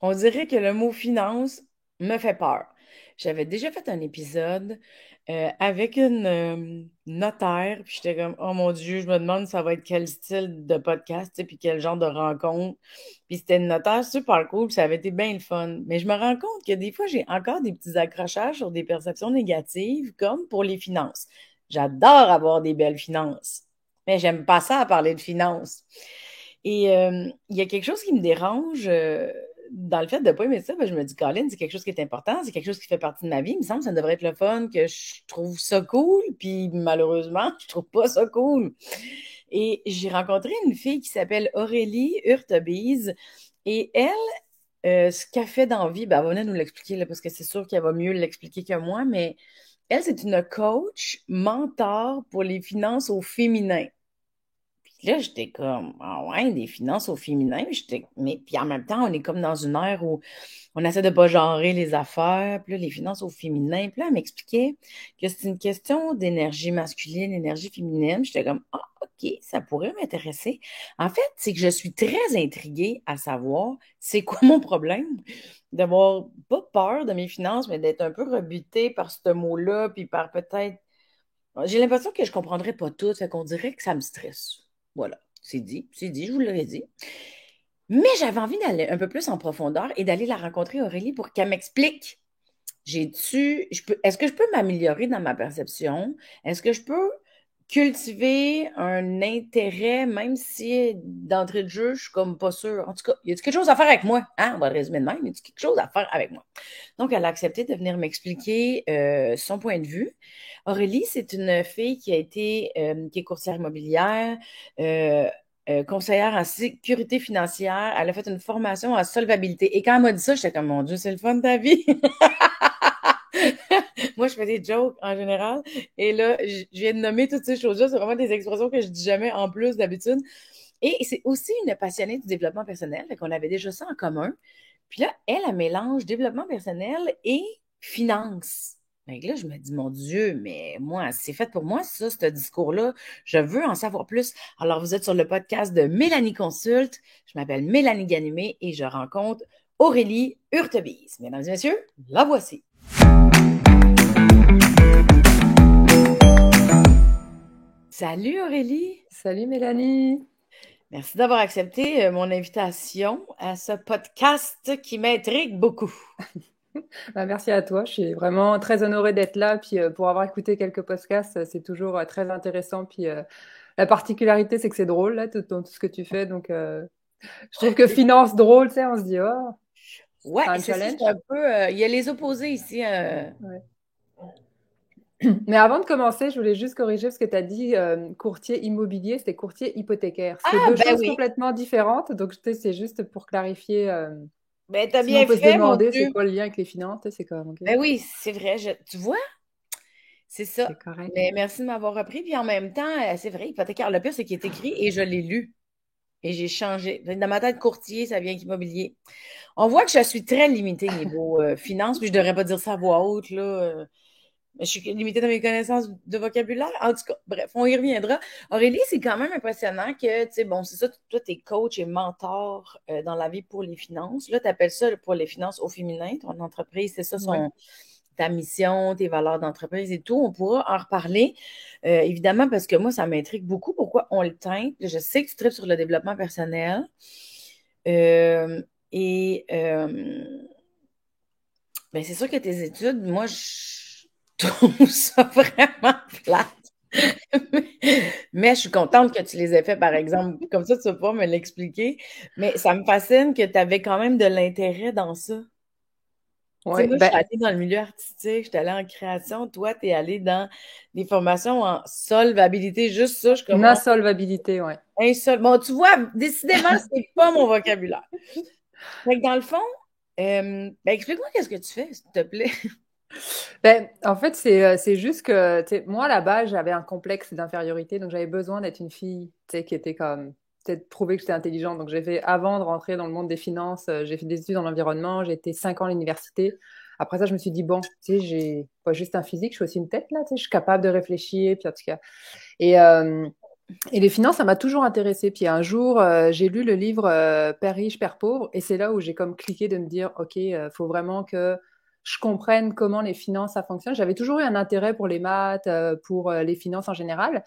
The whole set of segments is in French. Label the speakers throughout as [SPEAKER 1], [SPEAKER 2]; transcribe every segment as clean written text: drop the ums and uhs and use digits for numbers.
[SPEAKER 1] On dirait que le mot finance me fait peur. J'avais déjà fait un épisode avec une notaire, puis j'étais comme, oh mon Dieu, je me demande ça va être quel style de podcast, tu sais, puis quel genre de rencontre. Puis c'était une notaire super cool, puis ça avait été bien le fun. Mais je me rends compte que des fois, j'ai encore des petits accrochages sur des perceptions négatives, comme pour les finances. J'adore avoir des belles finances, mais j'aime pas ça à parler de finances. Et il y a quelque chose qui me dérange dans le fait de ne pas aimer ça. Je me dis, Colin, c'est quelque chose qui est important, c'est quelque chose qui fait partie de ma vie. Il me semble que ça devrait être le fun, que je trouve ça cool, puis malheureusement, je trouve pas ça cool. Et j'ai rencontré une fille qui s'appelle Aurélie Hurtebise, et elle, ce qu'elle fait dans la vie, ben, elle va venir nous l'expliquer, là, parce que c'est sûr qu'elle va mieux l'expliquer que moi, mais elle, c'est une coach, mentor pour les finances au féminin. Là, j'étais comme, ah ouais, des finances au féminin. Mais puis en même temps, on est comme dans une ère où on essaie de pas genrer les affaires. Puis là, les finances au féminin. Puis là, elle m'expliquait que c'est une question d'énergie masculine, énergie féminine. J'étais comme, ah, OK, ça pourrait m'intéresser. En fait, c'est que je suis très intriguée à savoir c'est quoi mon problème d'avoir pas peur de mes finances, mais d'être un peu rebutée par ce mot-là, puis par peut-être j'ai l'impression que je comprendrais pas tout, fait qu'on dirait que ça me stresse. Voilà, c'est dit, je vous l'aurais dit. Mais j'avais envie d'aller un peu plus en profondeur et d'aller la rencontrer, Aurélie, pour qu'elle m'explique. Est-ce que je peux m'améliorer dans ma perception? Est-ce que je peux cultiver un intérêt, même si d'entrée de jeu, je suis comme pas sûre. En tout cas, y a quelque chose à faire avec moi? Hein? On va le résumer de même. Y a quelque chose à faire avec moi? Donc, elle a accepté de venir m'expliquer son point de vue. Aurélie, c'est une fille qui est courtière immobilière, euh, conseillère en sécurité financière. Elle a fait une formation en solvabilité. Et quand elle m'a dit ça, j'étais comme, mon Dieu, c'est le fun de ta vie. Moi, je fais des jokes en général. Et là, je viens de nommer toutes ces choses-là. C'est vraiment des expressions que je dis jamais en plus d'habitude. Et c'est aussi une passionnée du développement personnel. Fait qu'on avait déjà ça en commun. Puis là, elle mélange développement personnel et finance. Fait que là, je me dis, mon Dieu, mais moi, c'est fait pour moi, ça, ce discours-là. Je veux en savoir plus. Alors, vous êtes sur le podcast de Mélanie Consulte. Je m'appelle Mélanie Ganimé et je rencontre Aurélie Hurtebise. Mesdames et messieurs, la voici. Salut Aurélie.
[SPEAKER 2] Salut Mélanie.
[SPEAKER 1] Merci d'avoir accepté mon invitation à ce podcast qui m'intrigue beaucoup.
[SPEAKER 2] Merci à toi. Je suis vraiment très honorée d'être là. Puis pour avoir écouté quelques podcasts, c'est toujours très intéressant. Puis la particularité, c'est que c'est drôle là, tout ce que tu fais. Donc je trouve que finance drôle, tu sais, on se dit oh,
[SPEAKER 1] Ouais,
[SPEAKER 2] c'est un
[SPEAKER 1] c'est ça,
[SPEAKER 2] challenge.
[SPEAKER 1] c'est un peu. Il y a les opposés ici.
[SPEAKER 2] Ouais. Mais avant de commencer, je voulais juste corriger parce que tu as dit courtier immobilier, c'était courtier hypothécaire. C'est
[SPEAKER 1] Ah,
[SPEAKER 2] deux
[SPEAKER 1] ben
[SPEAKER 2] choses
[SPEAKER 1] oui.
[SPEAKER 2] complètement différentes. Donc tu sais, c'est juste pour clarifier.
[SPEAKER 1] Ben, t'as
[SPEAKER 2] Sinon, on
[SPEAKER 1] bien
[SPEAKER 2] peut se
[SPEAKER 1] fait, mon
[SPEAKER 2] demander c'est
[SPEAKER 1] Dieu.
[SPEAKER 2] quoi le lien avec les finances. Tu sais, c'est comme ok,
[SPEAKER 1] Ben oui, c'est vrai. Tu vois, c'est ça.
[SPEAKER 2] c'est correct.
[SPEAKER 1] Mais merci de m'avoir repris. Puis en même temps, c'est vrai, hypothécaire. Le pire, c'est qu'il est écrit et je l'ai lu. Et j'ai changé. Dans ma tête, courtier, ça vient qu'immobilier. On voit que je suis très limitée niveau finance, puis je devrais pas dire ça à voix haute, là. Je suis limitée dans mes connaissances de vocabulaire. En tout cas, bref, on y reviendra. Aurélie, c'est quand même impressionnant que, tu sais, bon, c'est ça, toi, t'es coach et mentor dans la vie pour les finances. Là, tu appelles ça pour les finances au féminin, ton entreprise, c'est ça
[SPEAKER 2] Ouais.
[SPEAKER 1] ta mission, tes valeurs d'entreprise et tout. On pourra en reparler, évidemment, parce que moi, ça m'intrigue beaucoup pourquoi on le teinte. Je sais que tu tripes sur le développement personnel. Euh, et ben, c'est sûr que tes études, moi, je trouve ça vraiment plate. Mais je suis contente que tu les aies fait, par exemple. Comme ça, tu vas pas me l'expliquer. Mais ça me fascine que tu avais quand même de l'intérêt dans ça. Tu sais,
[SPEAKER 2] Ouais,
[SPEAKER 1] moi, je suis
[SPEAKER 2] ben,
[SPEAKER 1] allée dans le milieu artistique, je suis allée en création. Toi, tu es allée dans des formations en solvabilité. Juste ça, je suis comme, oh,
[SPEAKER 2] insolvabilité, ouais.
[SPEAKER 1] un seul. Bon, tu vois, décidément, c'est pas mon vocabulaire. Fait que dans le fond, ben, explique-moi qu'est-ce que tu fais, s'il te plaît.
[SPEAKER 2] Ben, en fait, c'est juste que, tu sais, moi, à la base, j'avais un complexe d'infériorité, donc j'avais besoin d'être une fille, tu sais, qui était comme, peut-être prouver que j'étais intelligente. Donc, j'ai fait, avant de rentrer dans le monde des finances, j'ai fait des études en environnement, j'ai été 5 ans à l'université. Après ça, je me suis dit, bon, tu sais, j'ai pas juste un physique, je suis aussi une tête, là, tu sais, je suis capable de réfléchir, puis en tout cas. Et Et les finances, ça m'a toujours intéressée. Puis un jour, j'ai lu le livre Père riche, Père pauvre, et c'est là où j'ai comme cliqué de me dire, OK, faut vraiment que je comprenne comment les finances, ça fonctionne. J'avais toujours eu un intérêt pour les maths, pour les finances en général.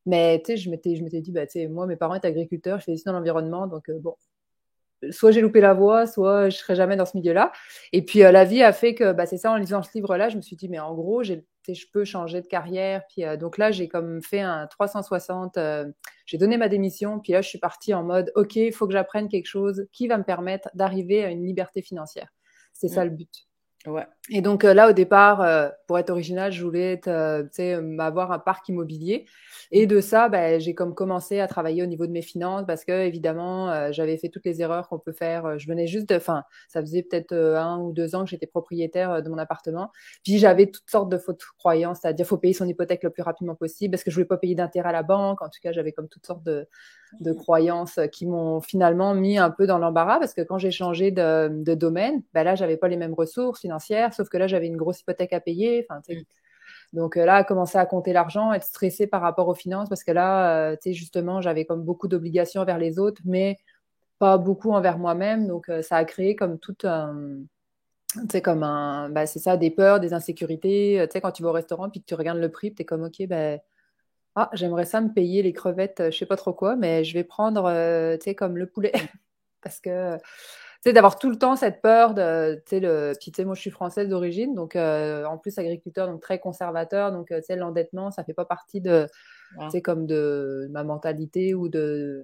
[SPEAKER 2] Mais tu sais, je m'étais dit, bah, tu sais, moi, mes parents étaient agriculteurs, je fais ici dans l'environnement, donc bon, soit j'ai loupé la voie, soit je serai jamais dans ce milieu-là. Et puis la vie a fait que, bah, c'est ça, en lisant ce livre-là, je me suis dit, mais en gros, je peux changer de carrière. Puis donc là, j'ai comme fait un 360. J'ai donné ma démission. Puis là, je suis partie en mode, OK, il faut que j'apprenne quelque chose qui va me permettre d'arriver à une liberté financière. C'est
[SPEAKER 1] Mm.
[SPEAKER 2] ça le but.
[SPEAKER 1] Ouais.
[SPEAKER 2] Et donc là, au départ, pour être original, je voulais être, tu sais, avoir un parc immobilier. Et de ça, ben, j'ai comme commencé à travailler au niveau de mes finances parce que évidemment, j'avais fait toutes les erreurs qu'on peut faire. Je venais juste de, enfin, ça faisait peut-être 1 ou 2 ans que j'étais propriétaire de mon appartement. Puis j'avais toutes sortes de fausses croyances, c'est-à-dire faut payer son hypothèque le plus rapidement possible parce que je voulais pas payer d'intérêt à la banque. En tout cas, j'avais comme toutes sortes de croyances qui m'ont finalement mis un peu dans l'embarras parce que quand j'ai changé de domaine, ben là, j'avais pas les mêmes ressources financières, sauf que là, j'avais une grosse hypothèque à payer. Enfin,
[SPEAKER 1] Mm.
[SPEAKER 2] donc là, commencer à compter l'argent, être stressé par rapport aux finances parce que là, justement, j'avais comme beaucoup d'obligations envers les autres, mais pas beaucoup envers moi-même. Donc ça a créé comme tout un, comme un, bah, c'est ça, des peurs, des insécurités. Quand tu vas au restaurant puis que tu regardes le prix, tu es comme, OK, ben, j'aimerais ça me payer les crevettes, je sais pas trop quoi, mais je vais prendre, comme le poulet. Parce que, d'avoir tout le temps cette peur de, puis moi, je suis française d'origine, donc en plus agriculteur, donc très conservateur, donc l'endettement, ça fait pas partie de,
[SPEAKER 1] Wow.
[SPEAKER 2] comme de ma mentalité ou de,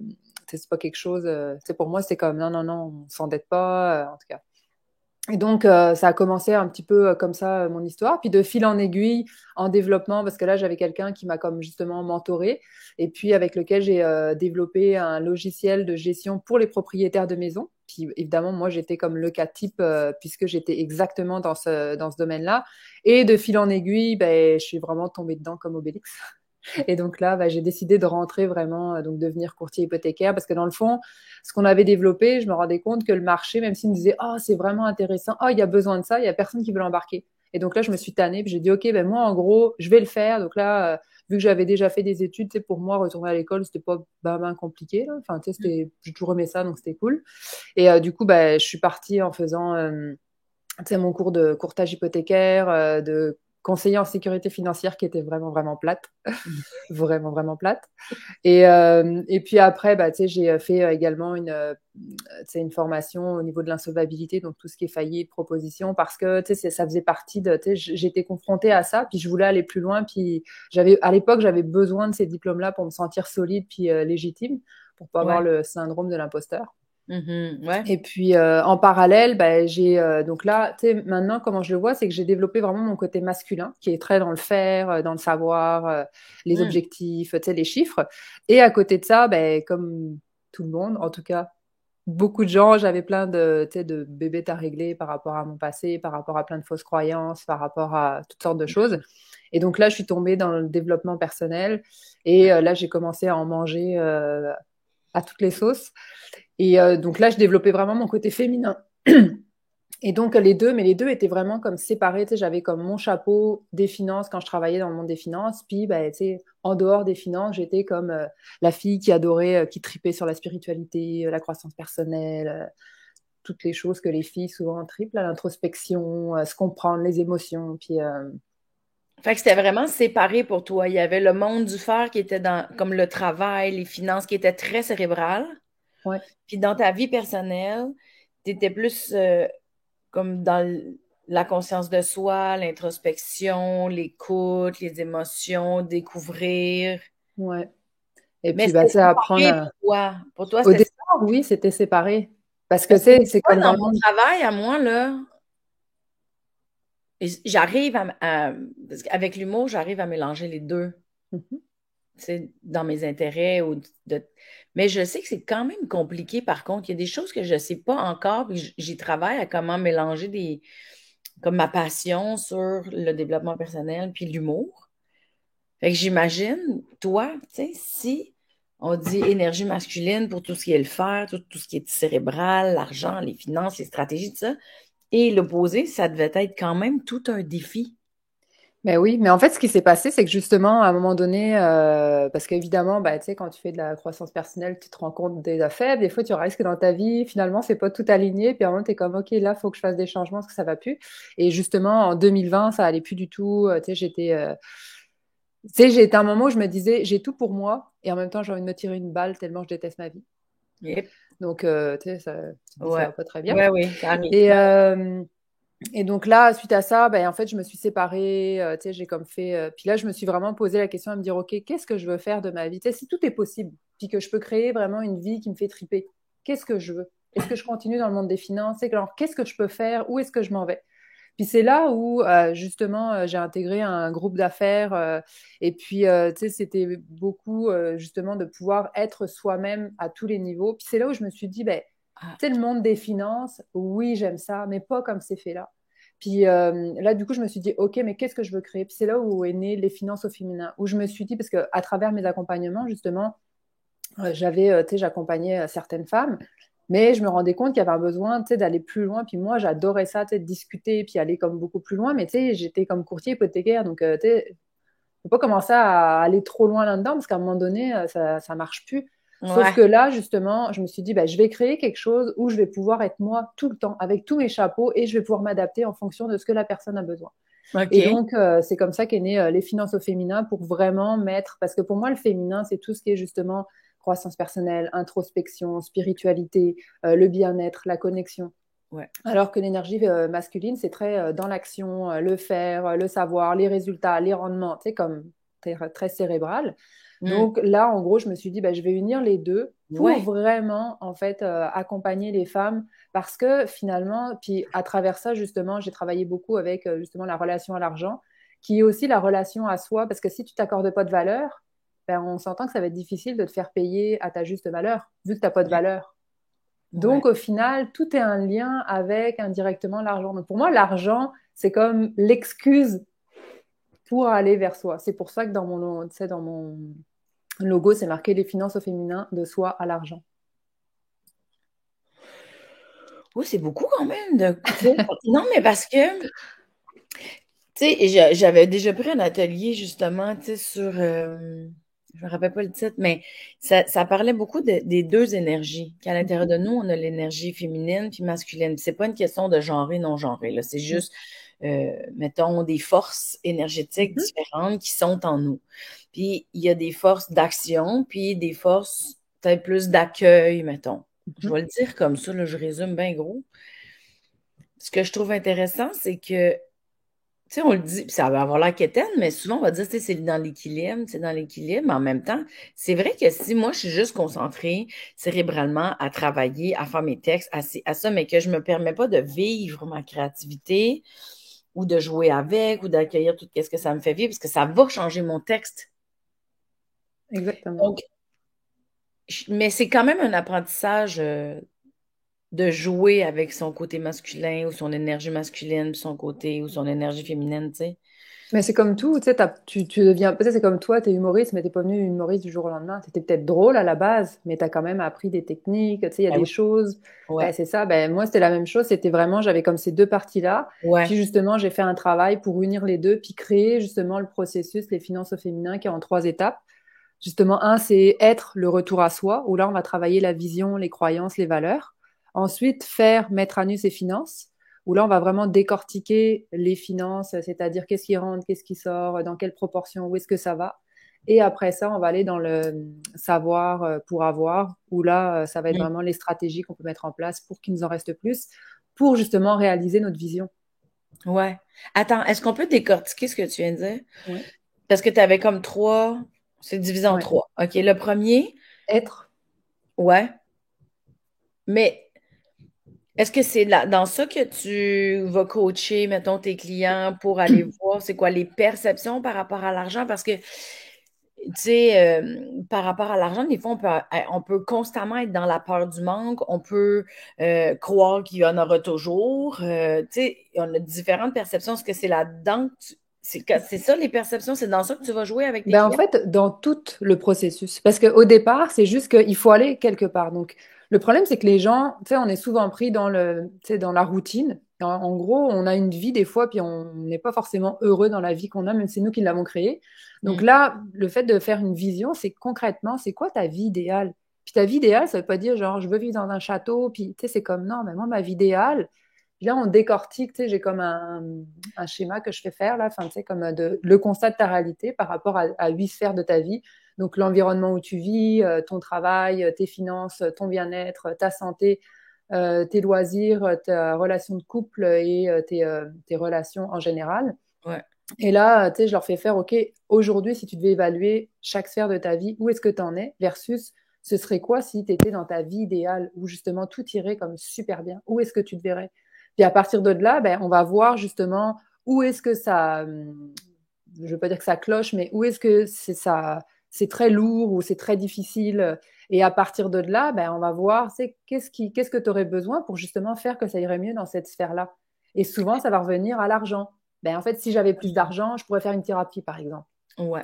[SPEAKER 2] c'est pas quelque chose, pour moi, c'est comme non, non, non, on s'endette pas, en tout cas. Et donc, ça a commencé un petit peu comme ça, mon histoire. Puis de fil en aiguille, en développement, parce que là, j'avais quelqu'un qui m'a comme justement mentoré, et puis avec lequel j'ai développé un logiciel de gestion pour les propriétaires de maisons. Puis évidemment, moi, j'étais comme le cas type, puisque j'étais exactement dans ce domaine-là. Et de fil en aiguille, ben, je suis vraiment tombée dedans comme Obélix. Et donc là, bah, j'ai décidé de rentrer vraiment, donc devenir courtier hypothécaire, parce que dans le fond, ce qu'on avait développé, je me rendais compte que le marché, même s'il me disait, oh, c'est vraiment intéressant, oh, il y a besoin de ça, il y a personne qui veut l'embarquer. Et donc là, je me suis tannée, puis j'ai dit, OK, ben moi, en gros, je vais le faire. Donc là, vu que j'avais déjà fait des études, pour moi, retourner à l'école, c'était pas ben compliqué, là. Enfin,
[SPEAKER 1] Mm.
[SPEAKER 2] j'ai toujours aimé ça, donc c'était cool. Et du coup, bah, je suis partie en faisant mon cours de courtage hypothécaire, de conseiller en sécurité financière qui était vraiment, vraiment plate. Vraiment, vraiment plate. Et puis après, bah, j'ai fait également une formation au niveau de l'insolvabilité, donc tout ce qui est faillite, proposition, parce que ça faisait partie de, j'étais confrontée à ça, puis je voulais aller plus loin, puis à l'époque, j'avais besoin de ces diplômes-là pour me sentir solide puis légitime, pour pas avoir
[SPEAKER 1] Ouais.
[SPEAKER 2] le syndrome de l'imposteur.
[SPEAKER 1] Mhm. Ouais.
[SPEAKER 2] Et puis en parallèle, bah, j'ai donc là, maintenant comment je le vois, c'est que j'ai développé vraiment mon côté masculin, qui est très dans le faire, dans le savoir, les
[SPEAKER 1] Mm.
[SPEAKER 2] objectifs, les chiffres. Et à côté de ça, bah, comme tout le monde, en tout cas beaucoup de gens, j'avais plein de bébêtes à régler par rapport à mon passé, par rapport à plein de fausses croyances, par rapport à toutes sortes de choses. Et donc là, je suis tombée dans le développement personnel. Et là, j'ai commencé à en manger à toutes les sauces. Et donc là, je développais vraiment mon côté féminin. Et donc mais les deux étaient vraiment comme séparés. J'avais comme mon chapeau des finances quand je travaillais dans le monde des finances. Puis, bah, en dehors des finances, j'étais comme la fille qui adorait, qui tripait sur la spiritualité, la croissance personnelle, toutes les choses que les filles souvent tripent, l'introspection, se comprendre, les émotions. Puis,
[SPEAKER 1] Fait que c'était vraiment séparé pour toi. Il y avait le monde du faire qui était dans, comme le travail, les finances qui étaient très cérébrales.
[SPEAKER 2] ouais,
[SPEAKER 1] Puis dans ta vie personnelle, tu étais plus comme dans la conscience de soi, l'introspection, l'écoute, les émotions, découvrir.
[SPEAKER 2] ouais. Et
[SPEAKER 1] Mais
[SPEAKER 2] puis, bah,
[SPEAKER 1] c'était
[SPEAKER 2] apprendre.
[SPEAKER 1] séparé pour toi. Pour toi,
[SPEAKER 2] Au
[SPEAKER 1] c'était
[SPEAKER 2] départ, oui, c'était séparé. Parce que,
[SPEAKER 1] parce que des
[SPEAKER 2] c'est
[SPEAKER 1] fois,
[SPEAKER 2] comme
[SPEAKER 1] dans
[SPEAKER 2] vraiment.
[SPEAKER 1] mon travail, à moi, là, j'arrive parce qu'avec l'humour, j'arrive à mélanger les deux.
[SPEAKER 2] Mhm.
[SPEAKER 1] Tu sais, dans mes intérêts. Mais je sais que c'est quand même compliqué, par contre. Il y a des choses que je ne sais pas encore, puis j'y travaille à comment mélanger comme ma passion sur le développement personnel puis l'humour. Fait que j'imagine, toi, tu sais, si on dit énergie masculine pour tout ce qui est le faire, tout ce qui est cérébral, l'argent, les finances, les stratégies, tout ça, et l'opposé, ça devait être quand même tout un défi.
[SPEAKER 2] Mais oui, mais en fait, ce qui s'est passé, c'est que justement, à un moment donné, parce qu'évidemment, bah, tu sais, quand tu fais de la croissance personnelle, tu te rends compte des affaires. Des fois, tu réalises que dans ta vie, finalement, c'est pas tout aligné. Puis à un moment, tu es comme, OK, là, faut que je fasse des changements parce que ça va plus. Et justement, en 2020, ça allait plus du tout. Tu sais, tu sais, j'ai été à un moment où je me disais, j'ai tout pour moi. Et en même temps, j'ai envie de me tirer une balle tellement je déteste ma vie.
[SPEAKER 1] Yep.
[SPEAKER 2] Donc, tu sais, tu te dis, ça
[SPEAKER 1] Ouais.
[SPEAKER 2] va pas très bien.
[SPEAKER 1] Ouais, oui, ça arrive.
[SPEAKER 2] Et,
[SPEAKER 1] Ben,
[SPEAKER 2] euh, Et donc là, suite à ça, ben, en fait, je me suis séparée, tu sais, j'ai comme fait. Puis là, je me suis vraiment posé la question à me dire, OK, qu'est-ce que je veux faire de ma vie? Tu sais, si tout est possible, puis que je peux créer vraiment une vie qui me fait triper, qu'est-ce que je veux? Est-ce que je continue dans le monde des finances? Qu'est-ce que je peux faire? Où est-ce que je m'en vais? Puis c'est là où, justement, j'ai intégré un groupe d'affaires. Et puis, tu sais, c'était beaucoup, justement, de pouvoir être soi-même à tous les niveaux. Puis c'est là où je me suis dit, ben,
[SPEAKER 1] ah,
[SPEAKER 2] tu sais, le monde des finances, oui, j'aime ça, mais pas comme c'est fait là. Puis là, du coup, je me suis dit, OK, mais qu'est-ce que je veux créer? Puis c'est là où est né les finances au féminin, où je me suis dit, parce qu'à travers mes accompagnements, justement, tu sais, j'accompagnais certaines femmes, mais je me rendais compte qu'il y avait un besoin, tu sais, d'aller plus loin. Puis moi, j'adorais ça, tu sais, de discuter, puis aller comme beaucoup plus loin. Mais tu sais, j'étais comme courtier hypothécaire, donc tu sais, faut pas commencer à aller trop loin là-dedans, parce qu'à un moment donné, ça marche plus. Sauf
[SPEAKER 1] ouais.
[SPEAKER 2] que là, justement, je me suis dit, bah, je vais créer quelque chose où je vais pouvoir être moi tout le temps, avec tous mes chapeaux, et je vais pouvoir m'adapter en fonction de ce que la personne a besoin. Et
[SPEAKER 1] OK.
[SPEAKER 2] donc, c'est comme ça qu'est né les finances au féminin pour vraiment mettre, parce que pour moi, le féminin, c'est tout ce qui est justement croissance personnelle, introspection, spiritualité, le bien-être, la connexion.
[SPEAKER 1] Ouais.
[SPEAKER 2] Alors que l'énergie masculine, c'est très dans l'action, le faire, le savoir, les résultats, les rendements, tu sais, comme très cérébral.
[SPEAKER 1] Hmm.
[SPEAKER 2] Donc là, en gros, je me suis dit, bah, je vais unir les deux pour
[SPEAKER 1] Ouais.
[SPEAKER 2] vraiment, en fait, accompagner les femmes parce que finalement, puis à travers ça, justement, j'ai travaillé beaucoup avec justement la relation à l'argent, qui est aussi la relation à soi, parce que si tu t'accordes pas de valeur, ben, on s'entend que ça va être difficile de te faire payer à ta juste valeur, vu que tu n'as pas de
[SPEAKER 1] Ouais.
[SPEAKER 2] valeur.
[SPEAKER 1] Ouais.
[SPEAKER 2] Donc, au final, tout est un lien avec indirectement l'argent. Donc, pour moi, l'argent, c'est comme l'excuse pour aller vers soi. C'est pour ça que tu sais, dans mon logo, c'est marqué les finances au féminin, de soi à l'argent.
[SPEAKER 1] Oh, c'est beaucoup quand même de. Tu sais, non, mais parce que, tu sais, j'avais déjà pris un atelier justement, tu sais, sur. Je me rappelle pas le titre, mais ça parlait beaucoup des deux énergies. Qu'à l'intérieur
[SPEAKER 2] Mhm,
[SPEAKER 1] de nous, on a l'énergie féminine puis masculine. Puis c'est pas une question de genrer, non genré, là. C'est juste, mettons, des forces énergétiques
[SPEAKER 2] mhm,
[SPEAKER 1] différentes qui sont en nous. Puis il y a des forces d'action, puis des forces peut-être plus d'accueil, mettons. Je
[SPEAKER 2] mhm.
[SPEAKER 1] vais le dire comme ça, là, je résume bien gros. Ce que je trouve intéressant, c'est que, tu sais, on le dit, puis ça va avoir l'air quétaine, mais souvent on va dire, tu sais, c'est dans l'équilibre, mais en même temps, c'est vrai que si moi je suis juste concentrée cérébralement à travailler, à faire mes textes, à ça, mais que je me permets pas de vivre ma créativité ou de jouer avec ou d'accueillir tout ce que ça me fait vivre, parce que ça va changer mon texte.
[SPEAKER 2] Exactement.
[SPEAKER 1] Donc, mais c'est quand même un apprentissage de jouer avec son côté masculin ou son énergie masculine, puis son côté ou son énergie féminine, tu sais.
[SPEAKER 2] Mais c'est comme tout, tu sais, tu deviens, peut-être c'est comme toi, tu es humoriste, mais t'es pas venu humoriste du jour au lendemain. Tu étais peut-être drôle à la base, mais tu as quand même appris des techniques, tu sais, il y a
[SPEAKER 1] Ah
[SPEAKER 2] des
[SPEAKER 1] oui.
[SPEAKER 2] choses. Ben,
[SPEAKER 1] Ouais,
[SPEAKER 2] c'est ça, ben, moi, c'était la même chose, c'était vraiment, j'avais comme ces deux parties-là.
[SPEAKER 1] ouais.
[SPEAKER 2] Puis justement, j'ai fait un travail pour unir les deux, puis créer justement le processus, les finances au féminin, qui est en trois étapes. Justement, un, c'est être le retour à soi, où là, on va travailler la vision, les croyances, les valeurs. Ensuite, faire mettre à nu ses finances, où là, on va vraiment décortiquer les finances, c'est-à-dire qu'est-ce qui rentre, qu'est-ce qui sort, dans quelle proportion, où est-ce que ça va. Et après ça, on va aller dans le savoir pour avoir, où là, ça va être
[SPEAKER 1] Mm.
[SPEAKER 2] vraiment les stratégies qu'on peut mettre en place pour qu'il nous en reste plus, pour justement réaliser notre vision.
[SPEAKER 1] Ouais. Attends, est-ce qu'on peut décortiquer ce que tu viens de dire?
[SPEAKER 2] Ouais.
[SPEAKER 1] Parce que tu avais comme trois, c'est divisé en
[SPEAKER 2] Ouais.
[SPEAKER 1] trois. OK, le premier,
[SPEAKER 2] Être.
[SPEAKER 1] ouais. Mais est-ce que c'est là, dans ça que tu vas coacher, mettons, tes clients pour aller voir c'est quoi les perceptions par rapport à l'argent? Parce que, tu sais, par rapport à l'argent, des fois, on peut constamment être dans la peur du manque, on peut croire qu'il y en aura toujours. Tu sais, on a différentes perceptions. Est-ce que c'est là-dedans c'est ça les perceptions? C'est dans ça que tu vas jouer avec tes
[SPEAKER 2] Ben, en
[SPEAKER 1] clients?
[SPEAKER 2] fait, dans tout le processus. Parce qu'au départ, c'est juste qu'il faut aller quelque part. Donc, le problème, c'est que les gens, tu sais, on est souvent pris dans tu sais, dans la routine. En gros, on a une vie des fois, puis on n'est pas forcément heureux dans la vie qu'on a, même si c'est nous qui l'avons créée. Donc
[SPEAKER 1] Mm.
[SPEAKER 2] là, le fait de faire une vision, c'est concrètement, c'est quoi ta vie idéale? Puis ta vie idéale, ça veut pas dire genre, je veux vivre dans un château, puis tu sais, c'est comme, non, mais moi, ma vie idéale, puis là, on décortique, tu sais, j'ai comme un schéma que je fais faire, là, enfin, tu sais, comme le constat de ta réalité par rapport à 8 sphères de ta vie. Donc l'environnement où tu vis, ton travail, tes finances, ton bien-être, ta santé, tes loisirs, ta relation de couple et tes relations en général.
[SPEAKER 1] Ouais.
[SPEAKER 2] Et là, tu sais, je leur fais faire, OK, aujourd'hui, si tu devais évaluer chaque sphère de ta vie, où est-ce que tu en es, versus ce serait quoi si tu étais dans ta vie idéale, où justement tout irait comme super bien, où est-ce que tu te verrais? Puis à partir de là, ben, on va voir justement où est-ce que ça, je ne veux pas dire que ça cloche, mais où est-ce que c'est ça, c'est très lourd ou c'est très difficile. Et à partir de là, ben, on va voir qu'est-ce que tu aurais besoin pour justement faire que ça irait mieux dans cette sphère-là. Et souvent, ça va revenir à l'argent. Ben, en fait, si j'avais plus d'argent, je pourrais faire une thérapie, par exemple.
[SPEAKER 1] Ouais.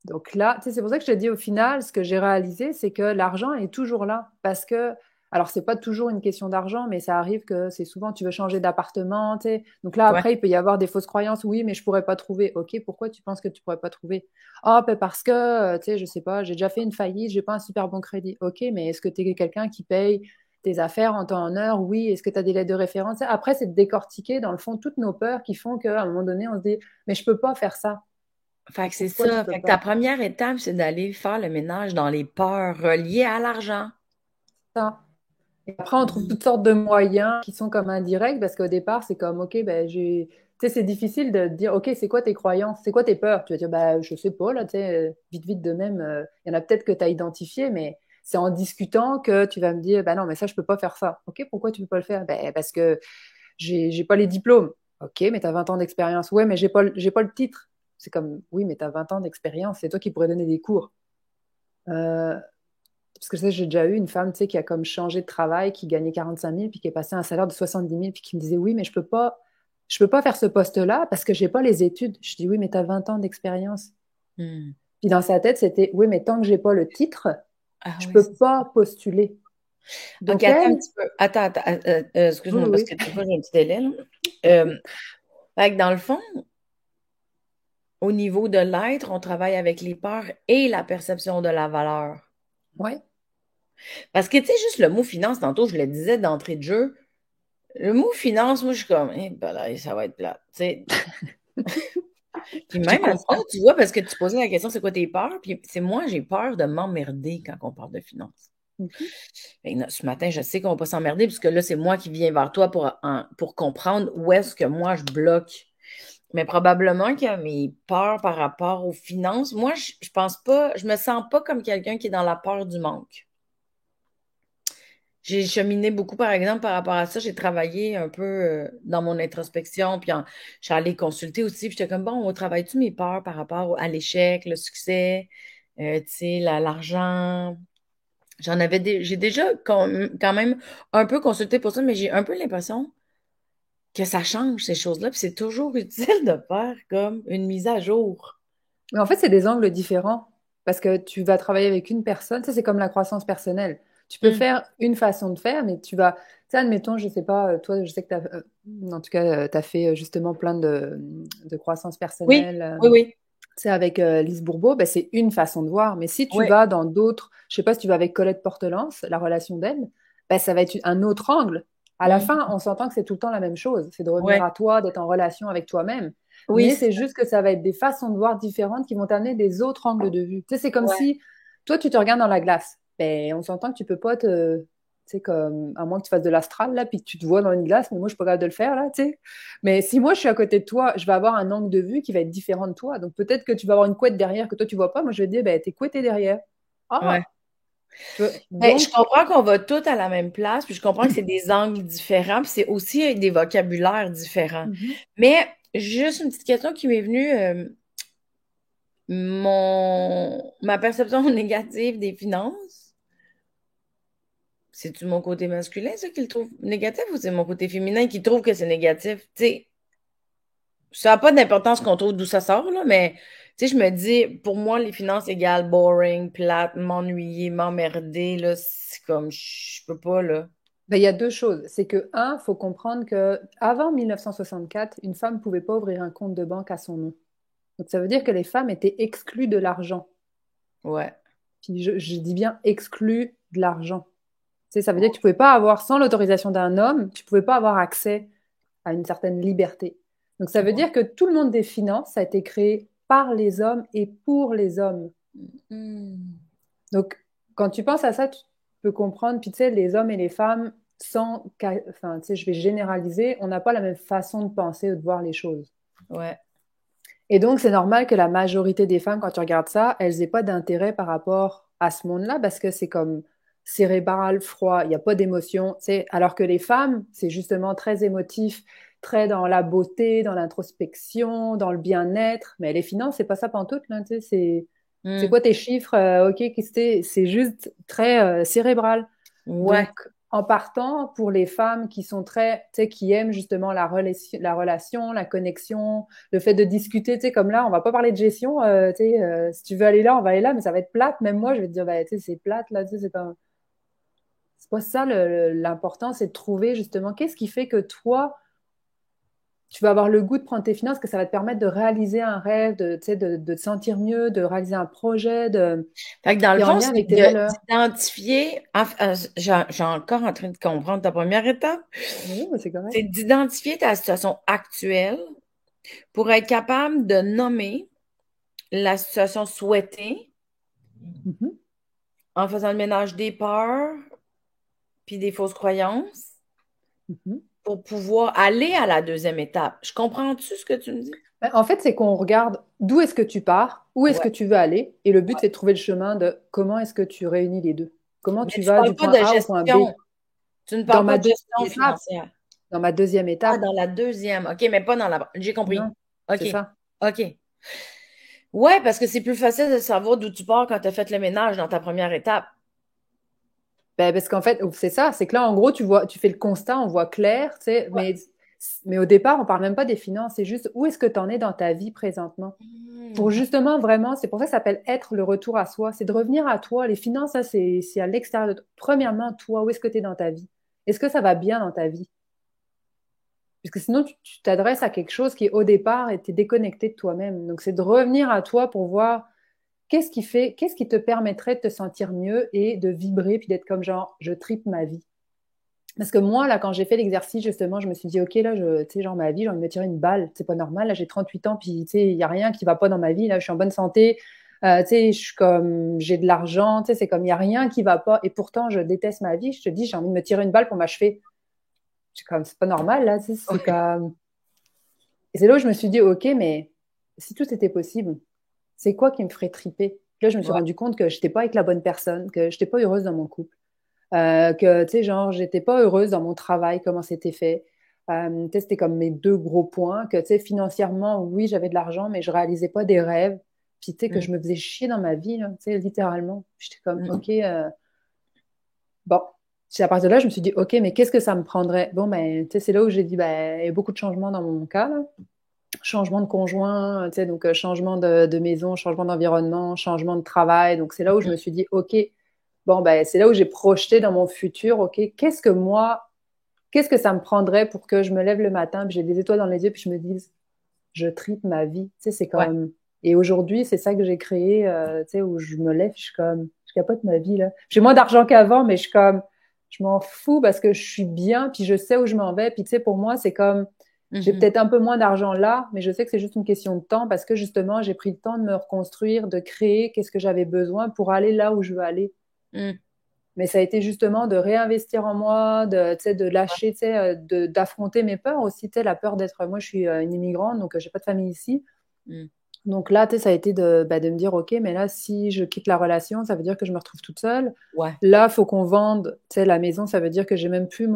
[SPEAKER 2] Donc là, tu sais, c'est pour ça que je te dis au final, ce que j'ai réalisé, c'est que l'argent est toujours là. Parce que, alors, c'est pas toujours une question d'argent, mais ça arrive que c'est souvent tu veux changer d'appartement, tu sais. Donc là,
[SPEAKER 1] Ouais.
[SPEAKER 2] après, il peut y avoir des fausses croyances. Oui, mais je pourrais pas trouver. Ok, pourquoi tu penses que tu pourrais pas trouver? Ah, ben parce que, tu sais, je sais pas, j'ai déjà fait une faillite, j'ai pas un super bon crédit. Ok, mais est-ce que tu es quelqu'un qui paye tes affaires en temps en heure? Oui. Est-ce que tu as des lettres de référence? Après, c'est de décortiquer, dans le fond, toutes nos peurs qui font qu'à un moment donné, on se dit, mais je peux pas faire ça.
[SPEAKER 1] Fait que c'est
[SPEAKER 2] Pourquoi tu
[SPEAKER 1] ça.
[SPEAKER 2] peux
[SPEAKER 1] Fait que ta
[SPEAKER 2] pas?
[SPEAKER 1] première étape, c'est d'aller faire le ménage dans les peurs reliées à l'argent.
[SPEAKER 2] Ça. Et après, on trouve
[SPEAKER 1] Mm.
[SPEAKER 2] toutes sortes de moyens qui sont comme indirects parce qu'au départ, c'est comme, OK, ben, tu sais, c'est difficile de dire, OK, c'est quoi tes croyances? C'est quoi tes peurs? Tu vas dire, bah, je sais pas, là, tu sais, vite, vite de même, il y en a peut-être que tu as identifié, mais c'est en discutant que tu vas me dire, bah non, mais ça, je peux pas faire ça. OK, pourquoi tu peux pas le faire? Ben, parce que j'ai pas les diplômes. OK, mais tu as 20 ans d'expérience. Ouais, mais j'ai pas le titre. C'est comme, oui, mais tu as 20 ans d'expérience, c'est toi qui pourrais donner des cours. Euh, Parce que ça, j'ai déjà eu une femme, tu sais, qui a comme changé de travail, qui gagnait 45 000 puis qui est passée à un salaire de 70 000 puis qui me disait, oui, mais je peux pas faire ce poste-là parce que j'ai pas les études. Je dis, oui, mais tu as 20 ans d'expérience.
[SPEAKER 1] Hmm.
[SPEAKER 2] Puis dans sa tête, c'était, oui, mais tant que j'ai pas le titre,
[SPEAKER 1] Ah
[SPEAKER 2] je
[SPEAKER 1] oui,
[SPEAKER 2] peux
[SPEAKER 1] c'est ça.
[SPEAKER 2] pas postuler.
[SPEAKER 1] OK,
[SPEAKER 2] Donc
[SPEAKER 1] attends un
[SPEAKER 2] elle,
[SPEAKER 1] petit peu. Attends.
[SPEAKER 2] oui,
[SPEAKER 1] Excuse-moi, parce
[SPEAKER 2] oui,
[SPEAKER 1] que des fois, j'ai un petit délai, là. Fait que dans le fond, au niveau de l'être, on travaille avec les peurs et la perception de la valeur.
[SPEAKER 2] oui.
[SPEAKER 1] Parce que, tu sais, juste le mot finance, tantôt, je le disais d'entrée de jeu, le mot finance, moi, je suis comme, eh, ben là, ça va être plat. Tu sais, puis
[SPEAKER 2] Je
[SPEAKER 1] même à ça,
[SPEAKER 2] comprends.
[SPEAKER 1] tu vois, parce que tu posais la question, c'est quoi tes peurs? Puis c'est moi, j'ai peur de m'emmerder quand on parle de finance.
[SPEAKER 2] Mhm.
[SPEAKER 1] Fait que ce matin, je sais qu'on va pas s'emmerder, puisque là, c'est moi qui viens vers toi pour comprendre où est-ce que moi, je bloque. Mais probablement qu'il y a mes peurs par rapport aux finances. Moi, je pense pas, je me sens pas comme quelqu'un qui est dans la peur du manque. J'ai cheminé beaucoup, par exemple, par rapport à ça. J'ai travaillé un peu dans mon introspection, puis je suis allée consulter aussi. Puis j'étais comme, bon, on travaille-tu mes peurs par rapport à l'échec, le succès, tu sais, l'argent. J'ai déjà quand même un peu consulté pour ça, mais j'ai un peu l'impression que ça change ces choses-là. Puis c'est toujours utile de faire comme une mise à jour.
[SPEAKER 2] Mais en fait, c'est des angles différents parce que tu vas travailler avec une personne. Ça, c'est comme la croissance personnelle. Tu peux
[SPEAKER 1] Hum.
[SPEAKER 2] faire une façon de faire, mais tu vas. Tu sais, admettons, je sais pas, toi, je sais que tu as, en tout cas, tu as fait justement plein de croissance
[SPEAKER 1] Oui,
[SPEAKER 2] personnelle.
[SPEAKER 1] oui, oui,
[SPEAKER 2] Tu sais, avec Lise Bourbeau, ben, c'est une façon de voir. Mais si tu
[SPEAKER 1] oui,
[SPEAKER 2] vas dans d'autres, je sais pas si tu vas avec Colette Portelance, la relation d'elle, ben, ça va être un autre angle. À la
[SPEAKER 1] hum,
[SPEAKER 2] fin, on s'entend que c'est tout le temps la même chose. C'est de revenir
[SPEAKER 1] ouais,
[SPEAKER 2] à toi, d'être en relation avec toi-même.
[SPEAKER 1] oui,
[SPEAKER 2] Mais c'est juste que ça va être des façons de voir différentes qui vont t'amener des autres angles de vue. Tu sais, c'est comme
[SPEAKER 1] ouais,
[SPEAKER 2] si toi, tu te regardes dans la glace. Ben, on s'entend que tu peux pas te. Tu sais, comme, à moins que tu fasses de l'astral, là, puis que tu te vois dans une glace, mais moi, je suis pas capable de le faire, là, tu sais. Mais si moi, je suis à côté de toi, je vais avoir un angle de vue qui va être différent de toi. Donc, peut-être que tu vas avoir une couette derrière que toi, tu vois pas. Moi, je vais te dire, ben, t'es couette derrière.
[SPEAKER 1] ouais.
[SPEAKER 2] Ah, tu vois.
[SPEAKER 1] Ben, je
[SPEAKER 2] Donc,
[SPEAKER 1] comprends qu'on va tous à la même place, puis je comprends que c'est des angles différents, puis c'est aussi des vocabulaires différents.
[SPEAKER 2] mhm.
[SPEAKER 1] Mais juste une petite question qui m'est venue, ma perception négative des finances, c'est-tu mon côté masculin, ça, qui le trouve négatif, ou c'est mon côté féminin qui trouve que c'est négatif? Tu sais, ça n'a pas d'importance qu'on trouve d'où ça sort, là, mais tu sais, je me dis, pour moi, les finances égale boring, plate, m'ennuyer, m'emmerder, là, c'est comme, je peux pas, là.
[SPEAKER 2] Ben, il y a deux choses. C'est que, un, faut comprendre que avant 1964, une femme ne pouvait pas ouvrir un compte de banque à son nom. Donc, ça veut dire que les femmes étaient exclues de l'argent.
[SPEAKER 1] Ouais.
[SPEAKER 2] Puis, je dis bien exclues de l'argent. Tu sais, ça veut dire que tu pouvais pas avoir, sans l'autorisation d'un homme, tu pouvais pas avoir accès à une certaine liberté. Donc, ça veut dire que tout le monde des finances a été créé par les hommes et pour les hommes.
[SPEAKER 1] Hmm.
[SPEAKER 2] Donc, quand tu penses à ça, tu peux comprendre. Puis, tu sais, les hommes et les femmes, enfin, tu sais, je vais généraliser, on n'a pas la même façon de penser ou de voir les choses.
[SPEAKER 1] Ouais.
[SPEAKER 2] Et donc, c'est normal que la majorité des femmes, quand tu regardes ça, elles n'aient pas d'intérêt par rapport à ce monde-là parce que c'est comme cérébral, froid, il n'y a pas d'émotion. Tu sais, alors que les femmes, c'est justement très émotif, très dans la beauté, dans l'introspection, dans le bien-être. Mais les finances, c'est pas ça pantoute, là, tu sais, c'est
[SPEAKER 1] Hmm.
[SPEAKER 2] quoi tes chiffres? OK, qu'est-ce que c'est juste très cérébral.
[SPEAKER 1] Ouais.
[SPEAKER 2] Donc, en partant, pour les femmes qui sont très, tu sais, qui aiment justement la connexion, le fait de discuter, tu sais, comme là, on va pas parler de gestion, tu sais, si tu veux aller là, on va aller là, mais ça va être plate. Même moi, je vais te dire, bah, tu sais, c'est plate, là, tu sais, c'est pas ça l'important, c'est de trouver justement qu'est-ce qui fait que toi, tu vas avoir le goût de prendre tes finances, que ça va te permettre de réaliser un rêve, tu sais, de te sentir mieux, de réaliser un projet,
[SPEAKER 1] Fait que dans le
[SPEAKER 2] qui est en
[SPEAKER 1] fond,
[SPEAKER 2] lien
[SPEAKER 1] c'est
[SPEAKER 2] avec tes valeurs.
[SPEAKER 1] d'identifier, j'ai encore en train de comprendre ta première étape,
[SPEAKER 2] Oui, mais c'est
[SPEAKER 1] c'est
[SPEAKER 2] correct.
[SPEAKER 1] d'identifier ta situation actuelle pour être capable de nommer la situation souhaitée
[SPEAKER 2] Mhm,
[SPEAKER 1] en faisant le ménage des peurs puis des fausses croyances
[SPEAKER 2] mhm.
[SPEAKER 1] pour pouvoir aller à la deuxième étape. Je comprends-tu ce que tu me dis?
[SPEAKER 2] Ben, en fait, c'est qu'on regarde d'où est-ce que tu pars, où est-ce
[SPEAKER 1] Ouais,
[SPEAKER 2] que tu veux aller, et le but,
[SPEAKER 1] ouais.
[SPEAKER 2] c'est de trouver le chemin de comment est-ce que tu réunis les deux. Comment
[SPEAKER 1] Mais
[SPEAKER 2] tu
[SPEAKER 1] tu
[SPEAKER 2] vas
[SPEAKER 1] parles
[SPEAKER 2] du
[SPEAKER 1] pas
[SPEAKER 2] point
[SPEAKER 1] de
[SPEAKER 2] A au point B.
[SPEAKER 1] gestion. Tu ne
[SPEAKER 2] Dans
[SPEAKER 1] parles pas
[SPEAKER 2] ma
[SPEAKER 1] de
[SPEAKER 2] deuxième
[SPEAKER 1] gestion
[SPEAKER 2] étape,
[SPEAKER 1] financière.
[SPEAKER 2] dans ma deuxième
[SPEAKER 1] Ah,
[SPEAKER 2] étape,
[SPEAKER 1] dans la deuxième. OK, mais pas dans la... J'ai compris.
[SPEAKER 2] non,
[SPEAKER 1] OK.
[SPEAKER 2] c'est ça.
[SPEAKER 1] OK. Ouais, parce que c'est plus facile de savoir d'où tu pars quand tu as fait le ménage dans ta première étape.
[SPEAKER 2] Ben, parce qu'en fait, c'est ça, c'est que là, en gros, tu vois, tu fais le constat, on voit clair, tu sais, mais au départ, on parle même pas des finances, c'est juste où est-ce que tu en es dans ta vie présentement. Pour
[SPEAKER 1] Hmm.
[SPEAKER 2] justement, vraiment, c'est pour ça que ça s'appelle être le retour à soi, c'est de revenir à toi. Les finances, ça, c'est à l'extérieur de toi. Premièrement, toi, où est-ce que tu es dans ta vie? Est-ce que ça va bien dans ta vie? Parce que sinon, tu t'adresses à quelque chose qui, au départ, était déconnecté de toi-même. Donc, c'est de revenir à toi pour voir qu'est-ce qui te permettrait de te sentir mieux et de vibrer, puis d'être comme genre, je tripe ma vie. Parce que moi, là, quand j'ai fait l'exercice, justement, je me suis dit, OK, là, tu sais, genre, ma vie, j'ai envie de me tirer une balle. C'est pas normal. Là, j'ai 38 ans, puis, tu sais, il n'y a rien qui va pas dans ma vie. Là, je suis en bonne santé. Tu sais, je suis comme, j'ai de l'argent. Tu sais, c'est comme, il n'y a rien qui va pas. Et pourtant, je déteste ma vie. Je te dis, j'ai envie de me tirer une balle pour m'achever. C'est comme, c'est pas normal, là. Tu sais, c'est
[SPEAKER 1] Ouais.
[SPEAKER 2] comme. Et c'est là où je me suis dit, OK, mais si tout était possible, c'est quoi qui me ferait triper? Là, je me suis
[SPEAKER 1] Ouais.
[SPEAKER 2] rendu compte que j'étais pas avec la bonne personne, que j'étais pas heureuse dans mon couple. Que, tu sais, genre, j'étais pas heureuse dans mon travail, comment c'était fait. Tu sais, c'était comme mes deux gros points, que, tu sais, financièrement, oui, j'avais de l'argent, mais je réalisais pas des rêves. Puis, tu sais, que
[SPEAKER 1] Hmm.
[SPEAKER 2] je me faisais chier dans ma vie, là, tu sais, littéralement. J'étais comme,
[SPEAKER 1] Hmm.
[SPEAKER 2] OK, bon. C'est à partir de là, je me suis dit, OK, mais qu'est-ce que ça me prendrait? Bon, ben, tu sais, c'est là où j'ai dit, ben, il y a beaucoup de changements dans mon cas, là. Changement de conjoint, tu sais, donc changement de maison, changement d'environnement, changement de travail. Donc, c'est là où je me suis dit, OK, bon, ben, c'est là où j'ai projeté dans mon futur, OK, qu'est-ce que ça me prendrait pour que je me lève le matin, puis j'ai des étoiles dans les yeux, puis je me dise, je tripe ma vie. Tu sais, c'est
[SPEAKER 1] Ouais.
[SPEAKER 2] comme. Et aujourd'hui, c'est ça que j'ai créé, tu sais, où je me lève, je suis comme, je capote ma vie, là. J'ai moins d'argent qu'avant, mais je suis comme, je m'en fous parce que je suis bien, puis je sais où je m'en vais. Puis, tu sais, pour moi, c'est comme, j'ai
[SPEAKER 1] Mhm.
[SPEAKER 2] peut-être un peu moins d'argent là, mais je sais que c'est juste une question de temps parce que justement, j'ai pris le temps de me reconstruire, de créer qu'est-ce que j'avais besoin pour aller là où je veux aller.
[SPEAKER 1] Hmm.
[SPEAKER 2] Mais ça a été justement de réinvestir en moi, tu sais, de lâcher, tu sais, d'affronter mes peurs aussi, tu sais, la peur d'être. Moi, je suis une immigrante, donc j'ai pas de famille ici.
[SPEAKER 1] Hmm.
[SPEAKER 2] Donc là, tu sais, ça a été de me dire, OK, mais là, si je quitte la relation, ça veut dire que je me retrouve toute seule.
[SPEAKER 1] Ouais.
[SPEAKER 2] Là, faut qu'on vende, tu sais, la maison, ça veut dire que j'ai même plus tu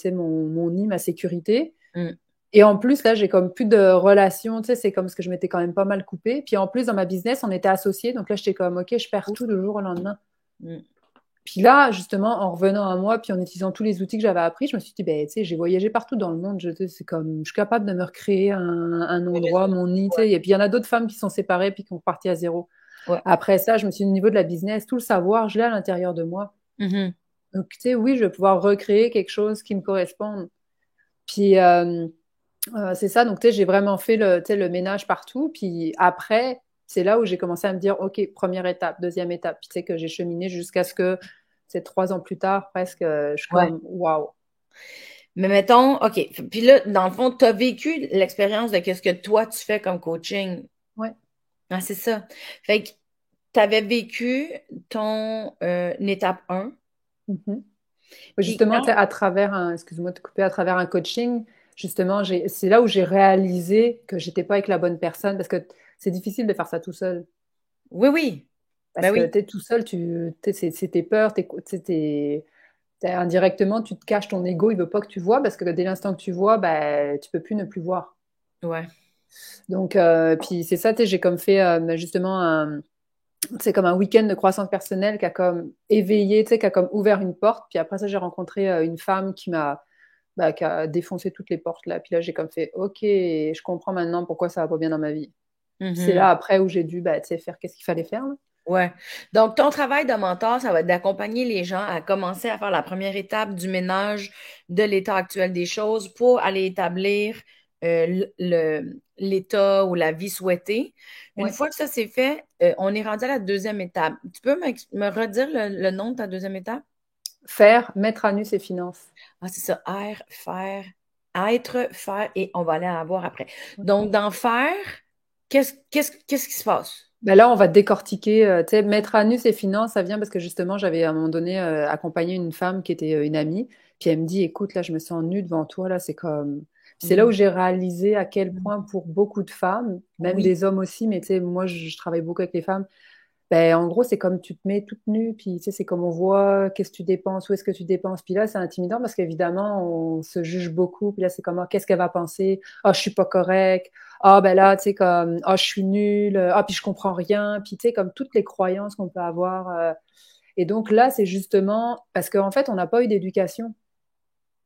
[SPEAKER 2] sais, mon nid, ma sécurité.
[SPEAKER 1] Hmm.
[SPEAKER 2] Et en plus, là, j'ai comme plus de relations, tu sais, c'est comme ce que je m'étais quand même pas mal coupée. Puis en plus, dans ma business, on était associés. Donc là, j'étais comme, OK, je perds tout
[SPEAKER 1] Ouf.
[SPEAKER 2] du jour au lendemain.
[SPEAKER 1] Hmm.
[SPEAKER 2] Puis là, justement, en revenant à moi, puis en utilisant tous les outils que j'avais appris, je me suis dit, ben, tu sais, j'ai voyagé partout dans le monde. C'est comme, je suis capable de me recréer un endroit, mon nid, tu sais. Et puis, il y en a d'autres femmes qui sont séparées puis qui ont parti à zéro.
[SPEAKER 1] Ouais.
[SPEAKER 2] Après ça, je me suis dit, au niveau de la business, tout le savoir, je l'ai à l'intérieur de moi.
[SPEAKER 1] Mhm.
[SPEAKER 2] Donc, tu sais, oui, je vais pouvoir recréer quelque chose qui me corresponde. Puis, c'est ça. Donc, tu sais, j'ai vraiment fait tu sais, le ménage partout. Puis après, c'est là où j'ai commencé à me dire, OK, première étape, deuxième étape. Puis, tu sais, que j'ai cheminé jusqu'à ce que, c'est 3 ans plus tard, presque, je suis
[SPEAKER 1] Ouais.
[SPEAKER 2] comme, waouh.
[SPEAKER 1] Mais mettons, OK. Puis là, dans le fond, tu as vécu l'expérience de qu'est-ce que toi, tu fais comme coaching.
[SPEAKER 2] Ouais.
[SPEAKER 1] Ah, c'est ça. Fait que tu avais vécu ton étape un.
[SPEAKER 2] Mhm.
[SPEAKER 1] Puis
[SPEAKER 2] Justement, tu sais,
[SPEAKER 1] quand...
[SPEAKER 2] à travers excuse-moi de te couper, à travers un coaching, justement, c'est là où j'ai réalisé que j'étais pas avec la bonne personne parce que c'est difficile de faire ça tout seul.
[SPEAKER 1] Oui, oui.
[SPEAKER 2] Parce
[SPEAKER 1] Ben
[SPEAKER 2] que
[SPEAKER 1] oui.
[SPEAKER 2] tu es tout seul, c'est tes peurs, indirectement, tu te caches ton ego, il veut pas que tu vois parce que dès l'instant que tu vois, ben, tu peux plus ne plus voir.
[SPEAKER 1] Ouais.
[SPEAKER 2] Donc, puis c'est ça, tu sais, j'ai comme fait justement c'est comme un week-end de croissance personnelle qui a comme éveillé, tu sais, qui a comme ouvert une porte. Puis après ça, j'ai rencontré une femme qui a défoncé toutes les portes là. Puis là, j'ai comme fait, OK, je comprends maintenant pourquoi ça va pas bien dans ma vie. Puis c'est là
[SPEAKER 1] Mhm.
[SPEAKER 2] après où j'ai dû, tu sais, faire qu'est-ce qu'il fallait faire, là.
[SPEAKER 1] Ouais. Donc, ton travail de mentor, ça va être d'accompagner les gens à commencer à faire la première étape du ménage de l'état actuel des choses pour aller établir l'état ou la vie souhaitée. Une
[SPEAKER 2] Ouais.
[SPEAKER 1] fois que ça c'est fait, on est rendu à la deuxième étape. Tu peux me redire le nom de ta deuxième étape?
[SPEAKER 2] Faire, mettre à nu ses finances.
[SPEAKER 1] Ah, c'est ça. Faire, faire, être, faire et on va aller en avoir après.
[SPEAKER 2] Ouais.
[SPEAKER 1] Donc, dans faire, qu'est-ce qui se passe?
[SPEAKER 2] Ben là, on va décortiquer, tu sais, mettre à nu ses finances, ça vient parce que justement, j'avais à un moment donné accompagné une femme qui était une amie, puis elle me dit, écoute, là, je me sens nue devant toi, là, c'est comme... C'est là où
[SPEAKER 1] Mm.
[SPEAKER 2] j'ai réalisé à quel point pour beaucoup de femmes, même
[SPEAKER 1] Oui.
[SPEAKER 2] des hommes aussi, mais tu sais, moi, je travaille beaucoup avec les femmes, ben, en gros, c'est comme tu te mets toute nue, puis tu sais, c'est comme on voit qu'est-ce que tu dépenses, où est-ce que tu dépenses. Puis là, c'est intimidant parce qu'évidemment, on se juge beaucoup. Puis là, c'est comme, ah, qu'est-ce qu'elle va penser? Ah, je suis pas correct. Ah, ben là, tu sais, comme, ah, je suis nulle. Ah, puis je comprends rien. Puis tu sais, comme toutes les croyances qu'on peut avoir. Et donc là, c'est justement parce qu'en fait, on n'a pas eu d'éducation.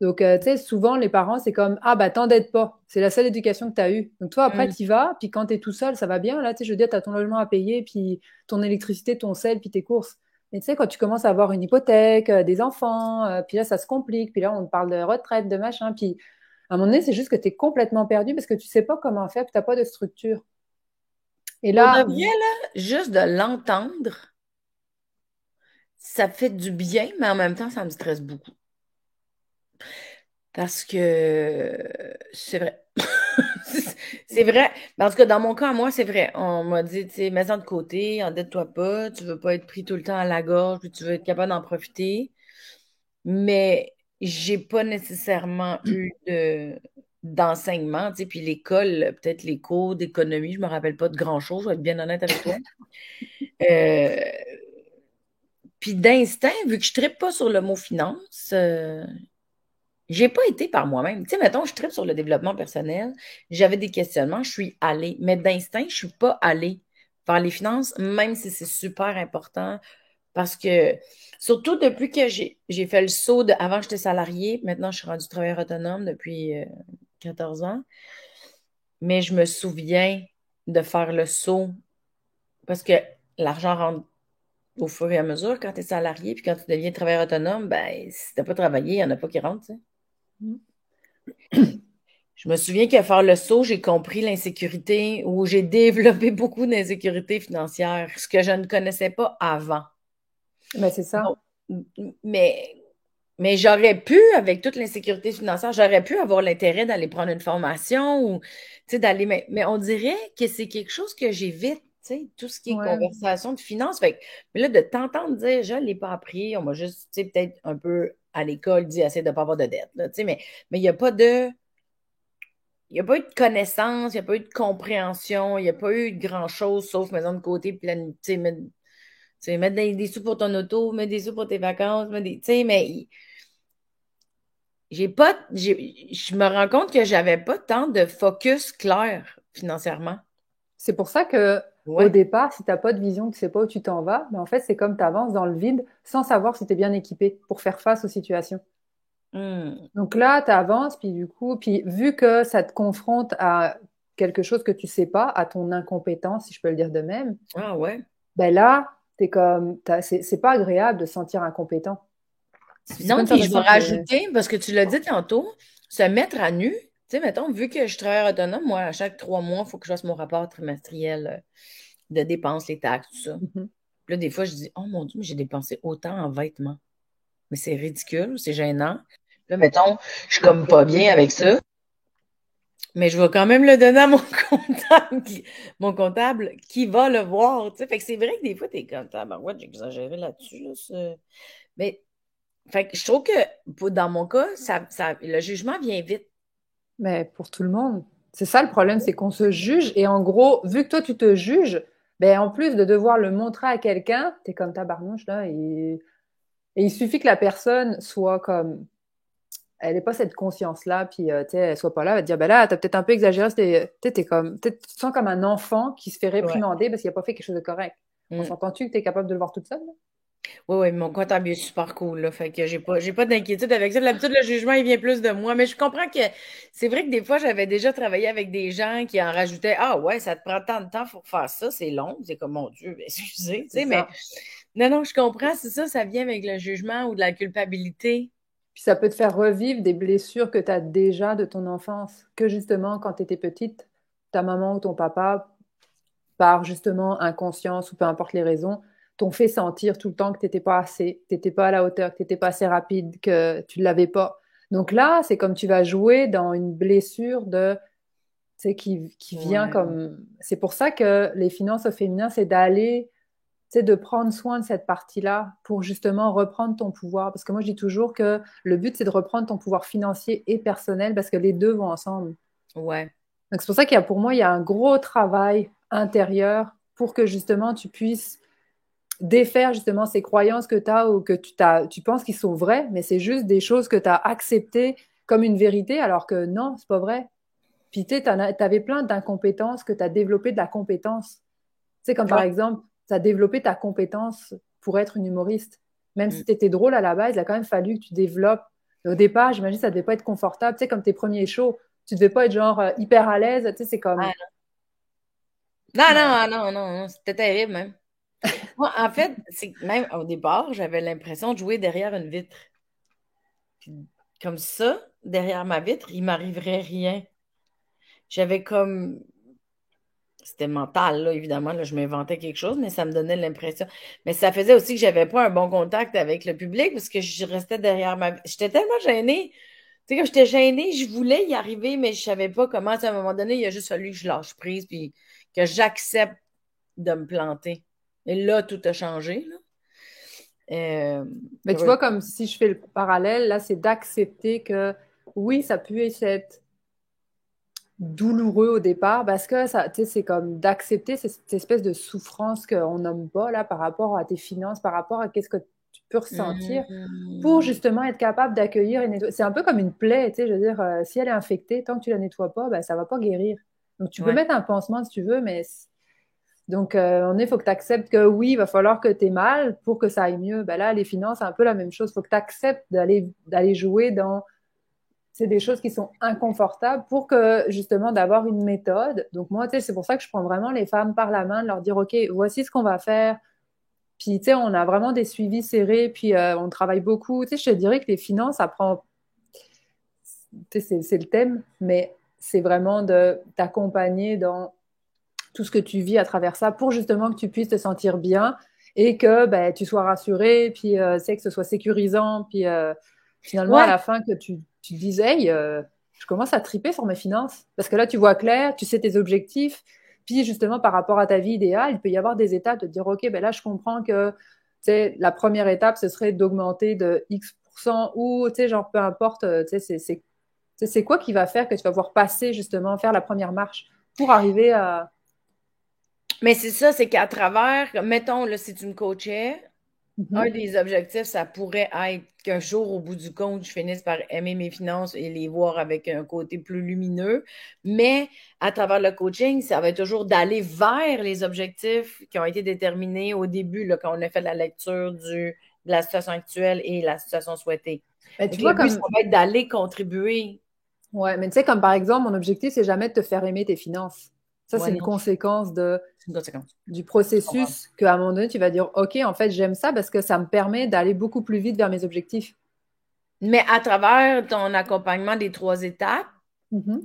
[SPEAKER 2] Donc, tu sais, souvent, les parents, c'est comme, ah, bah, t'embête pas. C'est la seule éducation que tu as eue. Donc, toi, après,
[SPEAKER 1] Mm.
[SPEAKER 2] tu y vas, puis quand tu es tout seul, ça va bien. Là, tu sais, je veux dire, tu as ton logement à payer, puis ton électricité, ton sel, puis tes courses. Mais tu sais, quand tu commences à avoir une hypothèque, des enfants, puis là, ça se complique, puis là, on parle de retraite, de machin, puis à un moment donné, c'est juste que tu es complètement perdu parce que tu sais pas comment faire, puis tu n'as pas de structure. Et
[SPEAKER 1] Pour de
[SPEAKER 2] là,
[SPEAKER 1] vrai, là, juste de l'entendre, ça fait du bien, mais en même temps, ça me stresse beaucoup. Parce que c'est vrai. C'est vrai. Mais en tout cas, dans mon cas, moi, c'est vrai. On m'a dit, tu sais, mets-en de côté, endette-toi pas, tu veux pas être pris tout le temps à la gorge, puis tu veux être capable d'en profiter. Mais j'ai pas nécessairement eu d'enseignement, tu sais, puis l'école, peut-être les cours d'économie, je me rappelle pas de grand-chose, je vais être bien honnête avec toi. Euh, Puis d'instinct, vu que je trippe pas sur le mot finance, j'ai pas été par moi-même. Tu sais, mettons, je trippe sur le développement personnel, j'avais des questionnements, je suis allée. Mais d'instinct, je suis pas allée vers les finances, même si c'est super important. Parce que, surtout depuis que j'ai fait le saut de, avant j'étais salariée, maintenant je suis rendue travailleur autonome depuis 14 ans. Mais je me souviens de faire le saut parce que l'argent rentre au fur et à mesure quand tu es salarié, puis quand tu deviens travailleur autonome, ben, si tu n'as pas travaillé, il n'y en a pas qui rentrent, tu sais. Je me souviens qu'à faire le saut, j'ai compris l'insécurité ou j'ai développé beaucoup d'insécurité financière, ce que je ne connaissais pas avant.
[SPEAKER 2] ben, c'est ça.
[SPEAKER 1] Donc, mais, mais j'aurais pu, avec toute l'insécurité financière, j'aurais pu avoir l'intérêt d'aller prendre une formation ou, tu sais, d'aller, mais on dirait que c'est quelque chose que j'évite, tu sais, tout ce qui est
[SPEAKER 2] Ouais.
[SPEAKER 1] conversation de finances. Fait que, mais là, de t'entendre dire, je ne l'ai pas appris, on m'a juste, tu sais, peut-être un peu à l'école dit, essayer de ne pas avoir de dette, là, tu sais, mais il n'y a pas de. Il n'y a pas eu de connaissance, il n'y a pas eu de compréhension, il n'y a pas eu de grand-chose sauf maison de côté, tu sais, mettre des sous pour ton auto, mettre des sous pour tes vacances, tu sais, mais je me rends compte que j'avais pas tant de focus clair financièrement.
[SPEAKER 2] C'est pour ça que au
[SPEAKER 1] Ouais.
[SPEAKER 2] départ, si t'as pas de vision, tu sais pas où tu t'en vas, mais en fait, c'est comme tu avances dans le vide sans savoir si tu es bien équipé pour faire face aux situations.
[SPEAKER 1] Hmm.
[SPEAKER 2] Donc là, tu avances, puis du coup, puis vu que ça te confronte à quelque chose que tu sais pas, à ton incompétence, si je peux le dire de même,
[SPEAKER 1] Ah ouais.
[SPEAKER 2] ben là, c'est pas agréable de se sentir incompétent. C'est pas
[SPEAKER 1] Non,
[SPEAKER 2] une
[SPEAKER 1] puis je vais
[SPEAKER 2] formation qui est...
[SPEAKER 1] rajouter, parce que tu l'as dit tantôt, se mettre à nu. Tu sais, mettons, vu que je suis travailleur autonome, moi, à chaque 3 mois, il faut que je fasse mon rapport trimestriel de dépenses, les taxes, tout ça.
[SPEAKER 2] Mhm.
[SPEAKER 1] Puis là, des fois, je dis, oh mon Dieu, mais j'ai dépensé autant en vêtements. Mais c'est ridicule, c'est gênant. Là, mettons, je suis comme pas bien avec ça. Mais je vais quand même le donner à mon comptable qui va le voir. Tu sais. Fait que c'est vrai que des fois, t'es comme, ouais, j'ai exagéré là-dessus. Là, mais fait que je trouve que dans mon cas, le jugement vient vite.
[SPEAKER 2] Mais pour tout le monde. C'est ça le problème, c'est qu'on se juge et en gros, vu que toi tu te juges, ben en plus de devoir le montrer à quelqu'un, t'es comme tabarnouche là et il suffit que la personne soit comme elle n'ait pas cette conscience-là, puis tu sais, elle soit pas là, elle va te dire, ben là, t'as peut-être un peu exagéré, t'es comme, tu te sens comme un enfant qui se fait
[SPEAKER 1] Ouais.
[SPEAKER 2] réprimander parce qu'il a pas fait quelque chose de correct. On
[SPEAKER 1] Mm.
[SPEAKER 2] s'entend-tu que t'es capable de le voir toute seule? Là?
[SPEAKER 1] Oui, oui, mon comptable il est super cool, là. Fait que j'ai pas d'inquiétude avec ça. D'habitude, le jugement, il vient plus de moi. Mais je comprends que c'est vrai que des fois, j'avais déjà travaillé avec des gens qui en rajoutaient. Ah ouais, ça te prend tant de temps pour faire ça, c'est long. C'est comme mon Dieu, excusez. Tu
[SPEAKER 2] C'est
[SPEAKER 1] sais, mais
[SPEAKER 2] ça.
[SPEAKER 1] non, non, je comprends, c'est ça, ça vient avec le jugement ou de la culpabilité.
[SPEAKER 2] Puis ça peut te faire revivre des blessures que tu as déjà de ton enfance, que justement, quand tu étais petite, ta maman ou ton papa, par justement inconscience ou peu importe les raisons, t'ont fait sentir tout le temps que tu n'étais pas assez, que tu n'étais pas à la hauteur, que tu n'étais pas assez rapide, que tu ne l'avais pas. Donc là, c'est comme tu vas jouer dans une blessure de, tu sais, qui vient
[SPEAKER 1] Ouais,
[SPEAKER 2] comme... C'est pour ça que les finances au féminin, c'est d'aller, tu sais, de prendre soin de cette partie-là pour justement reprendre ton pouvoir. Parce que moi, je dis toujours que le but, c'est de reprendre ton pouvoir financier et personnel parce que les deux vont ensemble.
[SPEAKER 1] ouais,
[SPEAKER 2] Donc c'est pour ça qu'il y a, pour moi, il y a un gros travail intérieur pour que justement tu puisses défaire justement ces croyances que tu as ou que tu penses qu'ils sont vraies, mais c'est juste des choses que tu as acceptées comme une vérité alors que non, c'est pas vrai. Puis tu avais plein d'incompétences que tu as développé de la compétence. Tu sais, comme par
[SPEAKER 1] ouais.
[SPEAKER 2] exemple, tu as développé ta compétence pour être une humoriste. Même si
[SPEAKER 1] Mm.
[SPEAKER 2] tu étais drôle à la base, il a quand même fallu que tu développes. Au départ, j'imagine que ça devait pas être confortable. Tu sais, comme tes premiers shows, tu devais pas être genre hyper à l'aise. Tu sais, c'est comme.
[SPEAKER 1] Ah, non, non,
[SPEAKER 2] Ouais.
[SPEAKER 1] ah, non, non, non, c'était terrible même. Moi, en fait, c'est que même au départ, j'avais l'impression de jouer derrière une vitre. Puis, comme ça, derrière ma vitre, il m'arriverait rien. J'avais comme C'était mental, là, évidemment. Là, je m'inventais quelque chose, mais ça me donnait l'impression. Mais ça faisait aussi que j'avais pas un bon contact avec le public parce que je restais derrière ma... J'étais tellement gênée. Tu sais, quand j'étais gênée, je voulais y arriver, mais je savais pas comment. Tu sais, à un moment donné, il a juste fallu que je lâche prise puis que j'accepte de me planter. Et là, tout a changé, là.
[SPEAKER 2] Mais tu vois, comme si je fais le parallèle, là, c'est d'accepter que oui, ça peut être douloureux au départ parce que ça, tu sais, c'est comme d'accepter cette espèce de souffrance qu'on nomme pas là par rapport à tes finances, par rapport à qu'est-ce que tu peux ressentir pour
[SPEAKER 1] Hum,
[SPEAKER 2] justement être capable d'accueillir et nettoyer. C'est un peu comme une plaie, tu sais, je veux dire, si elle est infectée, tant que tu la nettoies pas, ben, ça va pas guérir. Donc tu peux
[SPEAKER 1] ouais.
[SPEAKER 2] mettre un pansement si tu veux, mais donc on est, il faut que tu acceptes que oui, il va falloir que tu aies mal pour que ça aille mieux. Ben là, les finances, c'est un peu la même chose. Il faut que tu acceptes d'aller jouer dans c'est des choses qui sont inconfortables pour que justement d'avoir une méthode. Donc moi, tu sais, c'est pour ça que je prends vraiment les femmes par la main, de leur dire, OK, voici ce qu'on va faire. Puis, tu sais, on a vraiment des suivis serrés, puis on travaille beaucoup. Tu sais, je te dirais que les finances, ça prend, tu sais, c'est le thème, mais c'est vraiment de t'accompagner dans tout ce que tu vis à travers ça pour justement que tu puisses te sentir bien et que ben, tu sois rassuré, puis c'est que ce soit sécurisant, puis finalement à
[SPEAKER 1] Ouais,
[SPEAKER 2] la fin que tu te dises, hey, je commence à triper sur mes finances parce que là tu vois clair, tu sais tes objectifs, puis justement par rapport à ta vie idéale, il peut y avoir des étapes de te dire, ok, ben là je comprends que la première étape ce serait d'augmenter de X% ou genre peu importe, c'est quoi qui va faire que tu vas pouvoir passer justement, faire la première marche pour arriver à
[SPEAKER 1] mais c'est ça, c'est qu'à travers, mettons, là, si tu me coachais, un
[SPEAKER 2] Mhm.
[SPEAKER 1] des objectifs, ça pourrait être qu'un jour, au bout du compte, je finisse par aimer mes finances et les voir avec un côté plus lumineux. Mais à travers le coaching, ça va être toujours d'aller vers les objectifs qui ont été déterminés au début, là, quand on a fait la lecture de la situation actuelle et la situation souhaitée.
[SPEAKER 2] Mais
[SPEAKER 1] Donc,
[SPEAKER 2] tu
[SPEAKER 1] le
[SPEAKER 2] vois,
[SPEAKER 1] but, ça
[SPEAKER 2] comme,
[SPEAKER 1] va être d'aller contribuer.
[SPEAKER 2] ouais, mais tu sais, comme par exemple, mon objectif, c'est jamais de te faire aimer tes finances. Ça, c'est
[SPEAKER 1] Ouais,
[SPEAKER 2] une
[SPEAKER 1] non,
[SPEAKER 2] conséquence
[SPEAKER 1] c'est une conséquence.
[SPEAKER 2] du
[SPEAKER 1] Je comprends.
[SPEAKER 2] processus qu'à un moment donné, tu vas dire, OK, en fait, j'aime ça parce que ça me permet d'aller beaucoup plus vite vers mes objectifs.
[SPEAKER 1] Mais à travers ton accompagnement des 3 étapes,
[SPEAKER 2] Mhm.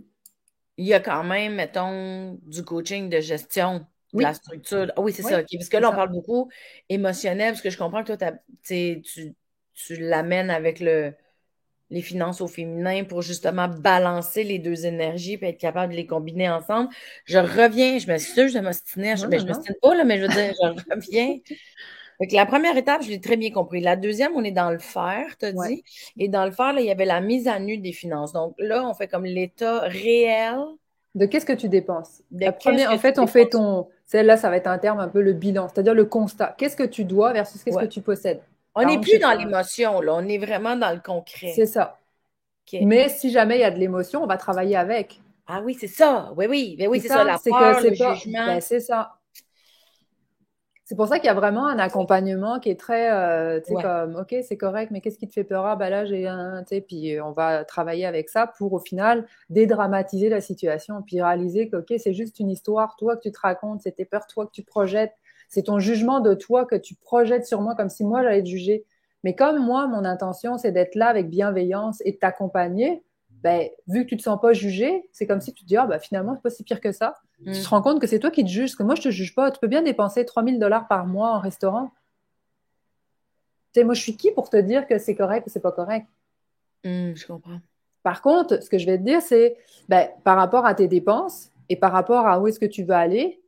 [SPEAKER 1] il y a quand même, mettons, du coaching de gestion de la
[SPEAKER 2] Oui,
[SPEAKER 1] structure. Ah oui, c'est
[SPEAKER 2] oui,
[SPEAKER 1] ça. OK. Parce que
[SPEAKER 2] c'est
[SPEAKER 1] là, on
[SPEAKER 2] ça.
[SPEAKER 1] parle beaucoup émotionnel, parce que je comprends que toi, tu l'amènes avec les finances au féminin pour justement balancer les deux énergies et être capable de les combiner ensemble. Je reviens, je m'excuse de m'ostiner,
[SPEAKER 2] Non,
[SPEAKER 1] mais
[SPEAKER 2] non,
[SPEAKER 1] je
[SPEAKER 2] non.
[SPEAKER 1] m'ostine pas, là, mais je veux dire, je reviens. Fait que la première étape, je l'ai très bien compris. La deuxième, on est dans le faire, t'as
[SPEAKER 2] Ouais.
[SPEAKER 1] dit. Et dans le faire, là, il y avait la mise à nu des finances. Donc là, on fait comme l'état réel
[SPEAKER 2] De qu'est-ce que tu dépenses?
[SPEAKER 1] de
[SPEAKER 2] La
[SPEAKER 1] qu'est-ce
[SPEAKER 2] première,
[SPEAKER 1] que
[SPEAKER 2] en
[SPEAKER 1] tu
[SPEAKER 2] fait, on fait
[SPEAKER 1] dépenses.
[SPEAKER 2] ton, celle-là, ça va être un terme un peu le bilan, c'est-à-dire le constat. Qu'est-ce que tu dois versus qu'est-ce que
[SPEAKER 1] Ouais.
[SPEAKER 2] tu possèdes?
[SPEAKER 1] On
[SPEAKER 2] Par
[SPEAKER 1] n'est
[SPEAKER 2] exemple, je
[SPEAKER 1] plus
[SPEAKER 2] sais
[SPEAKER 1] dans
[SPEAKER 2] pas.
[SPEAKER 1] l'émotion, là. On est vraiment dans le
[SPEAKER 2] C'est
[SPEAKER 1] concret.
[SPEAKER 2] ça.
[SPEAKER 1] OK.
[SPEAKER 2] Mais si jamais il y a de l'émotion, on va travailler avec.
[SPEAKER 1] Ah oui, c'est ça. Oui, oui. Ben oui,
[SPEAKER 2] C'est
[SPEAKER 1] c'est ça.
[SPEAKER 2] ça,
[SPEAKER 1] La
[SPEAKER 2] c'est que
[SPEAKER 1] peur,
[SPEAKER 2] c'est
[SPEAKER 1] le
[SPEAKER 2] pas,
[SPEAKER 1] jugement.
[SPEAKER 2] ben c'est ça. C'est pour ça qu'il y a vraiment un accompagnement qui est très, tu sais,
[SPEAKER 1] Ouais.
[SPEAKER 2] comme, ok, c'est correct, mais qu'est-ce qui te fait peur? Ah, bah là, j'ai un, tu sais, puis on va travailler avec ça pour au final dédramatiser la situation, puis réaliser que, ok, c'est juste une histoire, toi que tu te racontes, c'est tes peurs, toi que tu projettes, c'est ton jugement de toi que tu projettes sur moi comme si moi j'allais te juger. Mais comme moi, mon intention, c'est d'être là avec bienveillance et de t'accompagner, ben, vu que tu te sens pas jugé, c'est comme si tu te dis, ah, bah finalement, c'est pas si pire que ça. Tu te
[SPEAKER 1] Hmm.
[SPEAKER 2] rends compte que c'est toi qui te juges, parce que moi, je te juge pas. Tu peux bien dépenser 3 000 $ par mois en restaurant. Tu sais, moi, je suis qui pour te dire que c'est correct ou c'est pas correct?
[SPEAKER 1] Je comprends.
[SPEAKER 2] Par contre, ce que je vais te dire, c'est ben, par rapport à tes dépenses et par rapport à où est-ce que tu veux aller,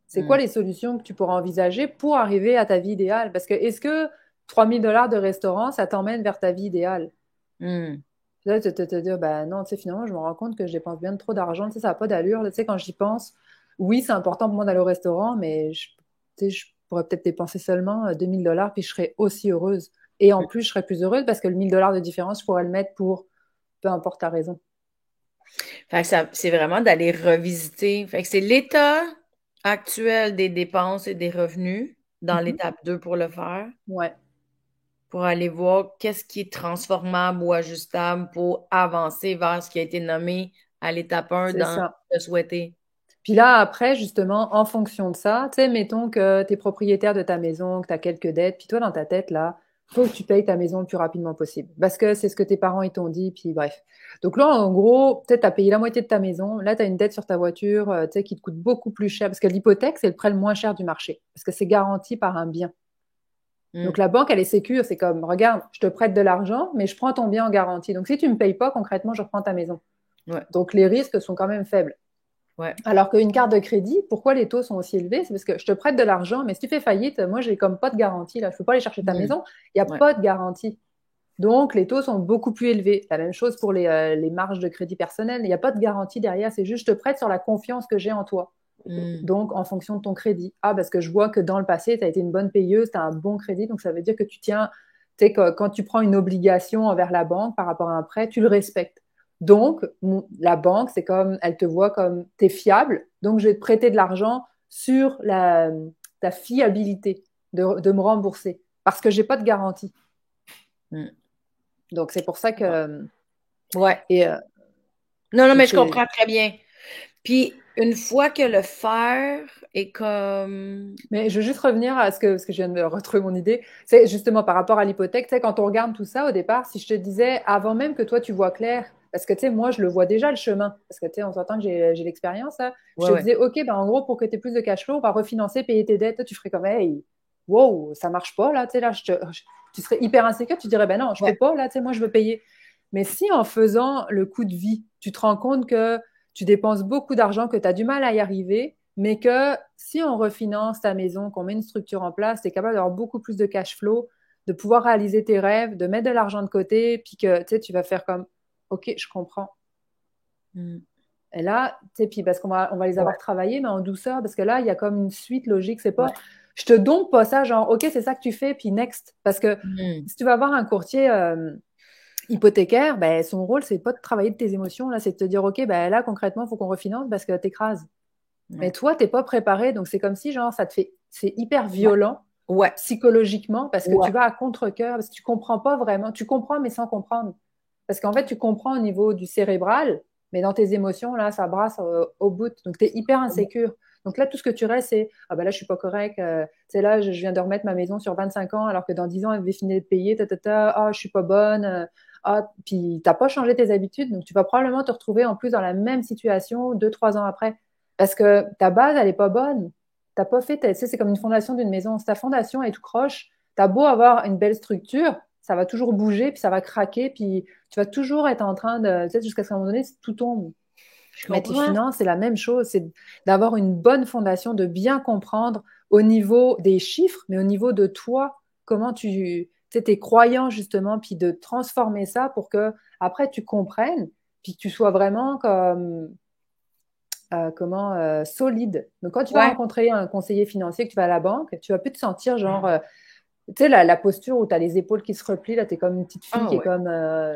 [SPEAKER 2] c'est quoi
[SPEAKER 1] Hmm.
[SPEAKER 2] les solutions que tu pourras envisager pour arriver à ta vie idéale? Parce que est-ce que 3 000 $ de restaurant, ça t'emmène vers ta vie idéale?
[SPEAKER 1] Hmm.
[SPEAKER 2] Là, tu te dire, ben non, tu sais, finalement, je me rends compte que je dépense bien trop d'argent, tu sais, ça n'a pas d'allure. Là, tu sais, quand j'y pense, oui, c'est important pour moi d'aller au restaurant, mais tu sais, je pourrais peut-être dépenser seulement 2 000 $ puis je serais aussi heureuse. Et en plus, je serais plus heureuse parce que le 1 000 $ de différence, je pourrais le mettre pour peu importe ta raison.
[SPEAKER 1] Fait que ça, c'est vraiment d'aller revisiter. Fait que c'est l'état actuel des dépenses et des revenus dans
[SPEAKER 2] Mhm.
[SPEAKER 1] l'étape 2 pour le faire,
[SPEAKER 2] Ouais,
[SPEAKER 1] pour aller voir qu'est-ce qui est transformable ou ajustable pour avancer vers ce qui a été nommé à l'étape 1
[SPEAKER 2] c'est
[SPEAKER 1] dans
[SPEAKER 2] ça.
[SPEAKER 1] le souhaiter.
[SPEAKER 2] Puis là, après, justement, en fonction de ça, tu sais, mettons que tu es propriétaire de ta maison, que tu as quelques dettes, puis toi, dans ta tête, là, faut que tu payes ta maison le plus rapidement possible. Parce que c'est ce que tes parents, ils t'ont dit, puis bref. Donc là, en gros, peut-être tu as payé la moitié de ta maison, là, tu as une dette sur ta voiture, tu sais, qui te coûte beaucoup plus cher, parce que l'hypothèque, c'est le prêt le moins cher du marché, parce que c'est garanti par un bien. Donc
[SPEAKER 1] Hmm.
[SPEAKER 2] la banque, elle est sécure, c'est comme, regarde, je te prête de l'argent, mais je prends ton bien en garantie. Donc si tu me payes pas, concrètement, je reprends ta maison.
[SPEAKER 1] Ouais,
[SPEAKER 2] Donc les risques sont quand même faibles.
[SPEAKER 1] ouais.
[SPEAKER 2] Alors qu'une carte de crédit, pourquoi les taux sont aussi élevés? C'est parce que je te prête de l'argent, mais si tu fais faillite, moi, j'ai comme pas de garantie, là. Je peux pas aller chercher ta
[SPEAKER 1] Hmm.
[SPEAKER 2] maison. Il n'y a
[SPEAKER 1] Ouais.
[SPEAKER 2] pas de garantie. Donc, les taux sont beaucoup plus élevés. La même chose pour les marges de crédit personnel. Il n'y a pas de garantie derrière. C'est juste, je te prête sur la confiance que j'ai en toi.
[SPEAKER 1] Hmm.
[SPEAKER 2] Donc, en fonction de ton crédit. Ah, parce que je vois que dans le passé, tu as été une bonne payeuse, tu as un bon crédit. Donc, ça veut dire que tu tiens, tu sais, que quand tu prends une obligation envers la banque par rapport à un prêt, tu le respectes. Donc, la banque, c'est comme, elle te voit comme, tu es fiable. Donc, je vais te prêter de l'argent sur ta fiabilité de me rembourser. Parce que j'ai pas de garantie.
[SPEAKER 1] Hmm.
[SPEAKER 2] Donc, c'est pour ça
[SPEAKER 1] Ouais.
[SPEAKER 2] que,
[SPEAKER 1] Ouais.
[SPEAKER 2] et,
[SPEAKER 1] Non, non,
[SPEAKER 2] donc
[SPEAKER 1] mais je
[SPEAKER 2] c'est,
[SPEAKER 1] comprends très bien. Puis, une fois que le faire est comme...
[SPEAKER 2] mais je veux juste revenir à ce que je viens de retrouver mon idée. C'est justement par rapport à l'hypothèque. Tu sais, quand on regarde tout ça au départ, si je te disais avant même que toi tu vois clair, parce que tu sais, moi je le vois déjà le chemin, parce que tu sais, on s'entend que j'ai l'expérience là. Je
[SPEAKER 1] Ouais,
[SPEAKER 2] te
[SPEAKER 1] ouais.
[SPEAKER 2] disais, ok, ben en gros pour que tu aies plus de cash flow, on va refinancer, payer tes dettes. Toi, tu ferais comme, hey, wow, ça marche pas là. Tu sais là, tu serais hyper insécure. Tu dirais, ben non, je peux
[SPEAKER 1] Ouais.
[SPEAKER 2] pas là. Tu sais, moi je veux payer. Mais si en faisant le coup de vie, tu te rends compte que tu dépenses beaucoup d'argent, que tu as du mal à y arriver, mais que si on refinance ta maison, qu'on met une structure en place, tu es capable d'avoir beaucoup plus de cash flow, de pouvoir réaliser tes rêves, de mettre de l'argent de côté, puis que tu sais, tu vas faire comme, OK, je comprends.
[SPEAKER 1] Hmm.
[SPEAKER 2] Et là, tu sais, puis parce qu'on va les
[SPEAKER 1] Ouais,
[SPEAKER 2] avoir travaillés, mais en douceur, parce que là, il y a comme une suite logique. C'est pas,
[SPEAKER 1] ouais.
[SPEAKER 2] je te dompe pas ça, genre, OK, c'est ça que tu fais, puis next. Parce que
[SPEAKER 1] Hmm.
[SPEAKER 2] si tu vas avoir un courtier hypothécaire, ben, son rôle, c'est pas de travailler de tes émotions, là, c'est de te dire, OK, ben là, concrètement, il faut qu'on refinance parce que t'écrases. Mais
[SPEAKER 1] Ouais.
[SPEAKER 2] toi, t'es pas préparé, donc c'est comme si, genre, ça te fait, c'est hyper
[SPEAKER 1] Ouais.
[SPEAKER 2] violent
[SPEAKER 1] Ouais.
[SPEAKER 2] psychologiquement parce que tu
[SPEAKER 1] Ouais.
[SPEAKER 2] vas à contre-cœur, parce que tu comprends pas vraiment, tu comprends mais sans comprendre. Parce qu'en fait, tu comprends au niveau du cérébral, mais dans tes émotions, là, ça brasse au bout. Donc, tu es hyper insécure. Donc là, tout ce que tu restes, c'est ah ben là, je suis pas correct. C'est là, je viens de remettre ma maison sur 25 ans, alors que dans 10 ans, elle devait finir de payer. Ah, je suis pas bonne. Ah, puis t'as pas changé tes habitudes, donc tu vas probablement te retrouver en plus dans la même situation 2, 3 ans après, parce que ta base, elle est pas bonne. T'as pas fait, tu sais, c'est comme une fondation d'une maison. Si ta fondation est tout croche, t'as beau avoir une belle structure, ça va toujours bouger, puis ça va craquer, puis tu vas toujours être en train de, tu sais, jusqu'à ce qu'à un moment donné, tout tombe.
[SPEAKER 1] Je
[SPEAKER 2] Mais tes
[SPEAKER 1] comprends.
[SPEAKER 2] finances, c'est la même chose, c'est d'avoir une bonne fondation, de bien comprendre au niveau des chiffres, mais au niveau de toi, comment tu sais, tes croyants justement, puis de transformer ça pour que après tu comprennes, puis que tu sois vraiment comme comment solide. Donc quand tu vas
[SPEAKER 1] Ouais.
[SPEAKER 2] rencontrer un conseiller financier, que tu vas à la banque, tu vas plus te sentir genre tu sais, la posture où tu as les épaules qui se replient, là, tu es comme une petite fille
[SPEAKER 1] Ah
[SPEAKER 2] qui est
[SPEAKER 1] ouais.
[SPEAKER 2] comme,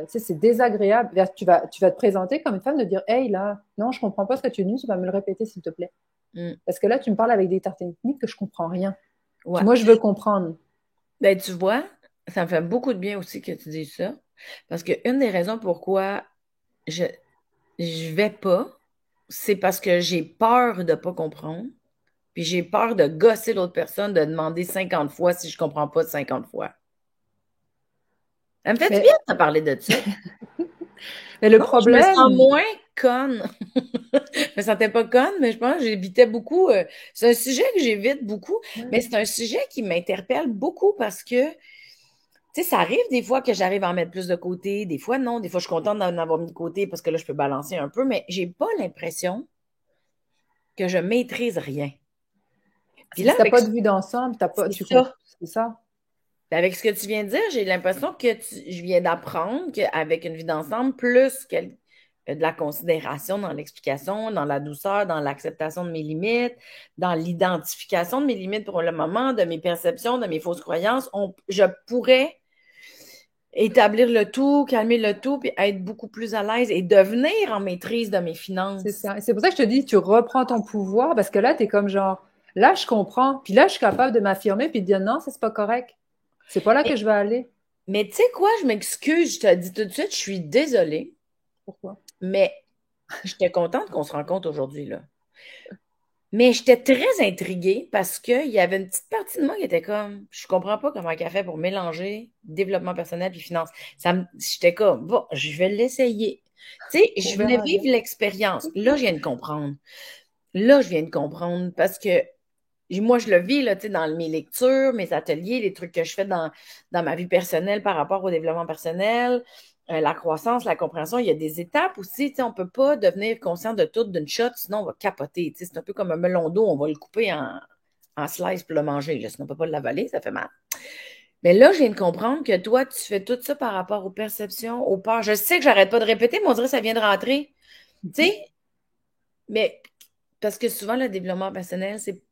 [SPEAKER 2] tu sais, c'est désagréable. Tu vas te présenter comme une femme de dire, hey, là, non, je comprends pas ce que tu dis, tu vas me le répéter, s'il te plaît.
[SPEAKER 1] Mm.
[SPEAKER 2] Parce que là, tu me parles avec des termes techniques que je comprends rien. Puis
[SPEAKER 1] Ouais.
[SPEAKER 2] moi, je veux comprendre.
[SPEAKER 1] Ben, tu vois, ça me fait beaucoup de bien aussi que tu dises ça. Parce que une des raisons pourquoi je je vais pas, c'est parce que j'ai peur de pas comprendre. Puis j'ai peur de gosser l'autre personne, de demander 50 fois si je comprends pas 50 fois. Ça me fait du bien
[SPEAKER 2] Mais,
[SPEAKER 1] de te parler de ça.
[SPEAKER 2] mais le
[SPEAKER 1] Non, je me sens
[SPEAKER 2] problème,
[SPEAKER 1] moins conne. Je me sentais pas conne, mais je pense que j'évitais beaucoup. C'est un sujet que j'évite beaucoup, mais c'est un sujet qui m'interpelle beaucoup parce que, tu sais, ça arrive des fois que j'arrive à en mettre plus de côté, des fois non, des fois je suis contente d'en avoir mis de côté parce que là, je peux balancer un peu, mais j'ai pas l'impression que je maîtrise rien. Puis
[SPEAKER 2] c'est que
[SPEAKER 1] là,
[SPEAKER 2] si t'as pas de vue d'ensemble, t'as pas,
[SPEAKER 1] c'est
[SPEAKER 2] tu comprends,
[SPEAKER 1] ça.
[SPEAKER 2] c'est ça.
[SPEAKER 1] Avec ce que tu viens de dire, j'ai l'impression que je viens d'apprendre qu'avec une vie d'ensemble, plus de la considération dans l'explication, dans la douceur, dans l'acceptation de mes limites, dans l'identification de mes limites pour le moment, de mes perceptions, de mes fausses croyances, je pourrais établir le tout, calmer le tout, puis être beaucoup plus à l'aise et devenir en maîtrise de mes
[SPEAKER 2] C'est
[SPEAKER 1] finances.
[SPEAKER 2] ça. Et c'est pour ça que je te dis, tu reprends ton pouvoir parce que là, tu es comme genre, là, je comprends. Puis là, je suis capable de m'affirmer puis de dire non, ça, c'est pas correct. C'est pas là que
[SPEAKER 1] Mais,
[SPEAKER 2] je vais aller.
[SPEAKER 1] mais tu sais quoi, je m'excuse, je te dis tout de suite, je suis désolée,
[SPEAKER 2] Pourquoi?
[SPEAKER 1] mais j'étais contente qu'on se rencontre aujourd'hui, là. Mais j'étais très intriguée parce qu'il y avait une petite partie de moi qui était comme, je comprends pas comment elle fait pour mélanger développement personnel et finance. J'étais comme, bon, je vais l'essayer. Tu sais,
[SPEAKER 2] On
[SPEAKER 1] je venais
[SPEAKER 2] verra
[SPEAKER 1] vivre
[SPEAKER 2] bien.
[SPEAKER 1] l'expérience. Là, je viens de comprendre. Là, je viens de comprendre parce que moi, je le vis là, tu sais, dans mes lectures, mes ateliers, les trucs que je fais dans ma vie personnelle par rapport au développement personnel, la croissance, la compréhension. Il y a des étapes aussi. Tu sais, on ne peut pas devenir conscient de tout d'une shot, sinon on va capoter. Tu sais, c'est un peu comme un melon d'eau, on va le couper en slice pour le manger. Là, sinon, on ne peut pas l'avaler, ça fait mal. Mais là, je viens de comprendre que toi, tu fais tout ça par rapport aux perceptions, aux peurs. Je sais que j'arrête pas de répéter, mais on dirait que ça vient de rentrer. Tu sais, mais parce que souvent, le développement personnel, c'est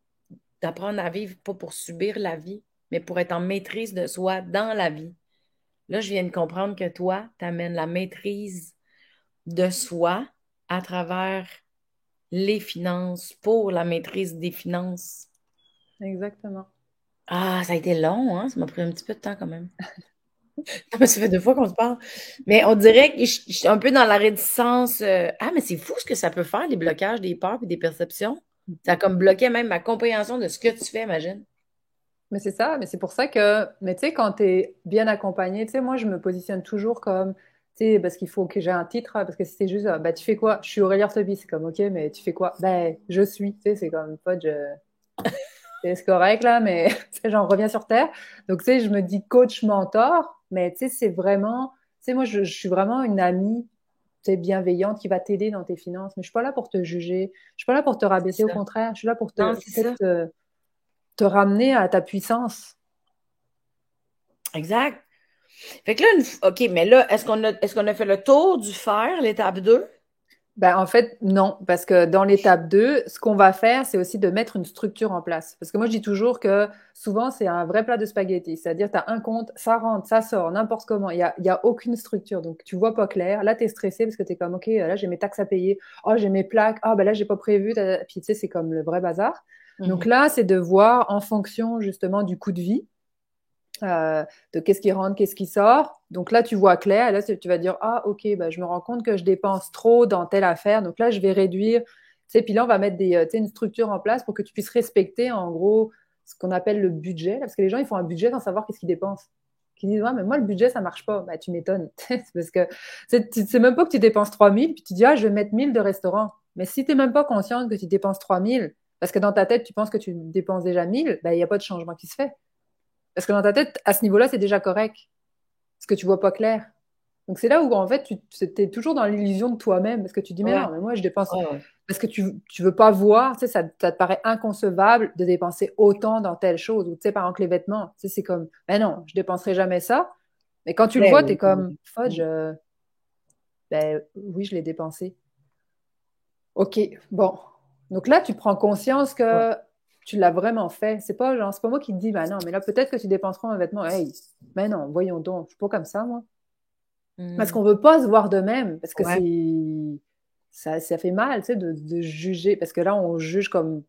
[SPEAKER 1] d'apprendre à vivre pas pour subir la vie, mais pour être en maîtrise de soi dans la vie. Là, je viens de comprendre que toi, tu amènes la maîtrise de soi à travers les finances, pour la maîtrise des finances.
[SPEAKER 2] Exactement.
[SPEAKER 1] Ah, ça a été long, hein? Ça m'a pris un petit peu de temps quand même. Ça fait 2 fois qu'on se parle. Mais on dirait que je suis un peu dans la réticence. Ah, mais c'est fou ce que ça peut faire, les blocages des peurs et des perceptions. Ça a comme bloqué même ma compréhension de ce que tu fais, imagine.
[SPEAKER 2] Mais c'est ça, mais c'est pour ça que, mais tu sais, quand tu es bien accompagné, tu sais, moi, je me positionne toujours comme, tu sais, parce qu'il faut que j'ai un titre, parce que si c'est juste, bah, tu fais quoi? Je suis Aurélie Ortobis, c'est comme, ok, mais tu fais quoi? Ben, je suis, tu sais, c'est comme, pas c'est correct, là, mais, tu sais, j'en reviens sur terre. Donc, tu sais, je me dis coach mentor, mais tu sais, c'est vraiment, tu sais, moi, je suis vraiment une amie, tu sais, bienveillante qui va t'aider dans tes finances, mais je suis pas là pour te juger, je suis pas là pour te
[SPEAKER 1] C'est
[SPEAKER 2] rabaisser, au
[SPEAKER 1] ça.
[SPEAKER 2] contraire, je suis là pour
[SPEAKER 1] Non,
[SPEAKER 2] te,
[SPEAKER 1] c'est
[SPEAKER 2] peut-être
[SPEAKER 1] ça.
[SPEAKER 2] te ramener à ta puissance.
[SPEAKER 1] Exact. Fait que là, OK, mais là, est-ce qu'on a fait le tour du fer, l'étape 2?
[SPEAKER 2] Ben, en fait, non, parce que dans l'étape 2, ce qu'on va faire, c'est aussi de mettre une structure en place. Parce que moi, je dis toujours que souvent, c'est un vrai plat de spaghettis. C'est-à-dire, tu as un compte, ça rentre, ça sort, n'importe comment. Il y a aucune structure. Donc, tu vois pas clair. Là, tu es stressé parce que tu es comme, OK, là, j'ai mes taxes à payer. Oh, j'ai mes plaques. Ah, ben là, j'ai pas prévu. Puis, tu sais, c'est comme le vrai bazar. Donc
[SPEAKER 1] Mhm.
[SPEAKER 2] là, c'est de voir en fonction, justement, du coût de vie euh, de qu'est-ce qui rentre, qu'est-ce qui sort. Donc là, tu vois clair. Et là, tu vas dire, ah, ok, bah, je me rends compte que je dépense trop dans telle affaire. Donc là, je vais réduire. sais, puis là, on va mettre tu sais, une structure en place pour que tu puisses respecter, en gros, ce qu'on appelle le budget. Là, parce que les gens, ils font un budget sans savoir qu'est-ce qu'ils dépensent. Qui disent, ouais, mais moi, le budget, ça marche pas. Bah, tu m'étonnes. C'est parce que c'est même pas que tu dépenses 3 000, puis tu dis, ah, je vais mettre 1 000 de restaurant. Mais si tu n'es même pas consciente que tu dépenses 3 000, parce que dans ta tête, tu penses que tu dépenses déjà 1 000, bah, il n'y a pas de changement qui se fait. Parce que dans ta tête, à ce niveau-là, c'est déjà correct. Parce que tu vois pas clair. Donc c'est là où en fait tu es toujours dans l'illusion de toi-même parce que tu dis mais
[SPEAKER 1] Ouais,
[SPEAKER 2] non mais moi je dépense
[SPEAKER 1] ouais, ouais.
[SPEAKER 2] parce que tu veux pas voir, tu sais ça te paraît inconcevable de dépenser autant dans telle chose ou tu sais par exemple les vêtements, tu sais c'est comme ben non, je dépenserai jamais ça. Mais quand tu le
[SPEAKER 1] Ben
[SPEAKER 2] vois, tu es
[SPEAKER 1] oui,
[SPEAKER 2] comme fudge
[SPEAKER 1] oui.
[SPEAKER 2] ben oui, je l'ai dépensé. OK, bon. Donc là tu prends conscience
[SPEAKER 1] Ouais.
[SPEAKER 2] que tu l'as vraiment fait. C'est pas genre c'est pas moi qui te dis ben non, mais là peut-être que tu dépenseras un vêtement. Hey, ben non, voyons donc, je suis pas comme ça moi. Parce
[SPEAKER 1] Hmm.
[SPEAKER 2] qu'on veut pas se voir de même, parce que
[SPEAKER 1] Ouais.
[SPEAKER 2] ça fait mal, tu sais, de juger, parce que là, on juge comme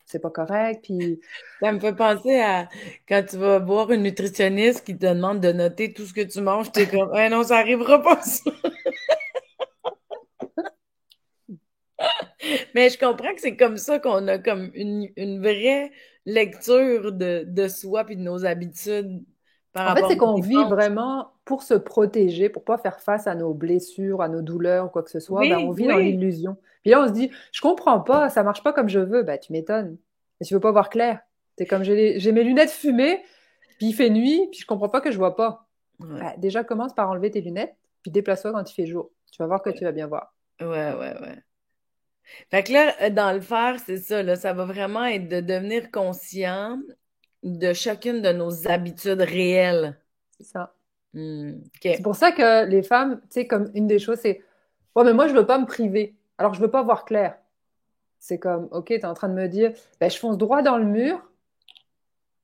[SPEAKER 2] c'est pas correct, puis
[SPEAKER 1] Ça me fait penser à quand tu vas voir une nutritionniste qui te demande de noter tout ce que tu manges, t'es comme, eh non, ça arrivera pas, ça. Mais je comprends que c'est comme ça qu'on a comme une vraie lecture de soi puis de nos habitudes par
[SPEAKER 2] en fait,
[SPEAKER 1] rapport
[SPEAKER 2] c'est
[SPEAKER 1] aux
[SPEAKER 2] qu'on vit
[SPEAKER 1] dépenses.
[SPEAKER 2] vraiment pour se protéger, pour pas faire face à nos blessures, à nos douleurs, ou quoi que ce soit, ben, on
[SPEAKER 1] Oui,
[SPEAKER 2] vit dans
[SPEAKER 1] oui.
[SPEAKER 2] l'illusion. Puis là, on se dit, je comprends pas, ça marche pas comme je veux, ben, tu m'étonnes. Mais tu veux pas voir clair. C'est comme j'ai mes lunettes fumées, puis il fait nuit, puis je comprends pas que je vois pas.
[SPEAKER 1] Ouais,
[SPEAKER 2] Ben, déjà, commence par enlever tes lunettes, puis déplace-toi quand il fait jour. Tu vas voir que tu vas bien voir.
[SPEAKER 1] ouais, ouais, ouais. Fait que là, dans le faire, c'est ça, là, ça va vraiment être de devenir conscient de chacune de nos habitudes réelles.
[SPEAKER 2] C'est ça. C'est
[SPEAKER 1] OK.
[SPEAKER 2] pour ça que les femmes, tu sais, comme une des choses, c'est ouais, mais moi, je veux pas me priver. Alors, je veux pas voir clair. C'est comme, ok, tu es en train de me dire, ben, je fonce droit dans le mur,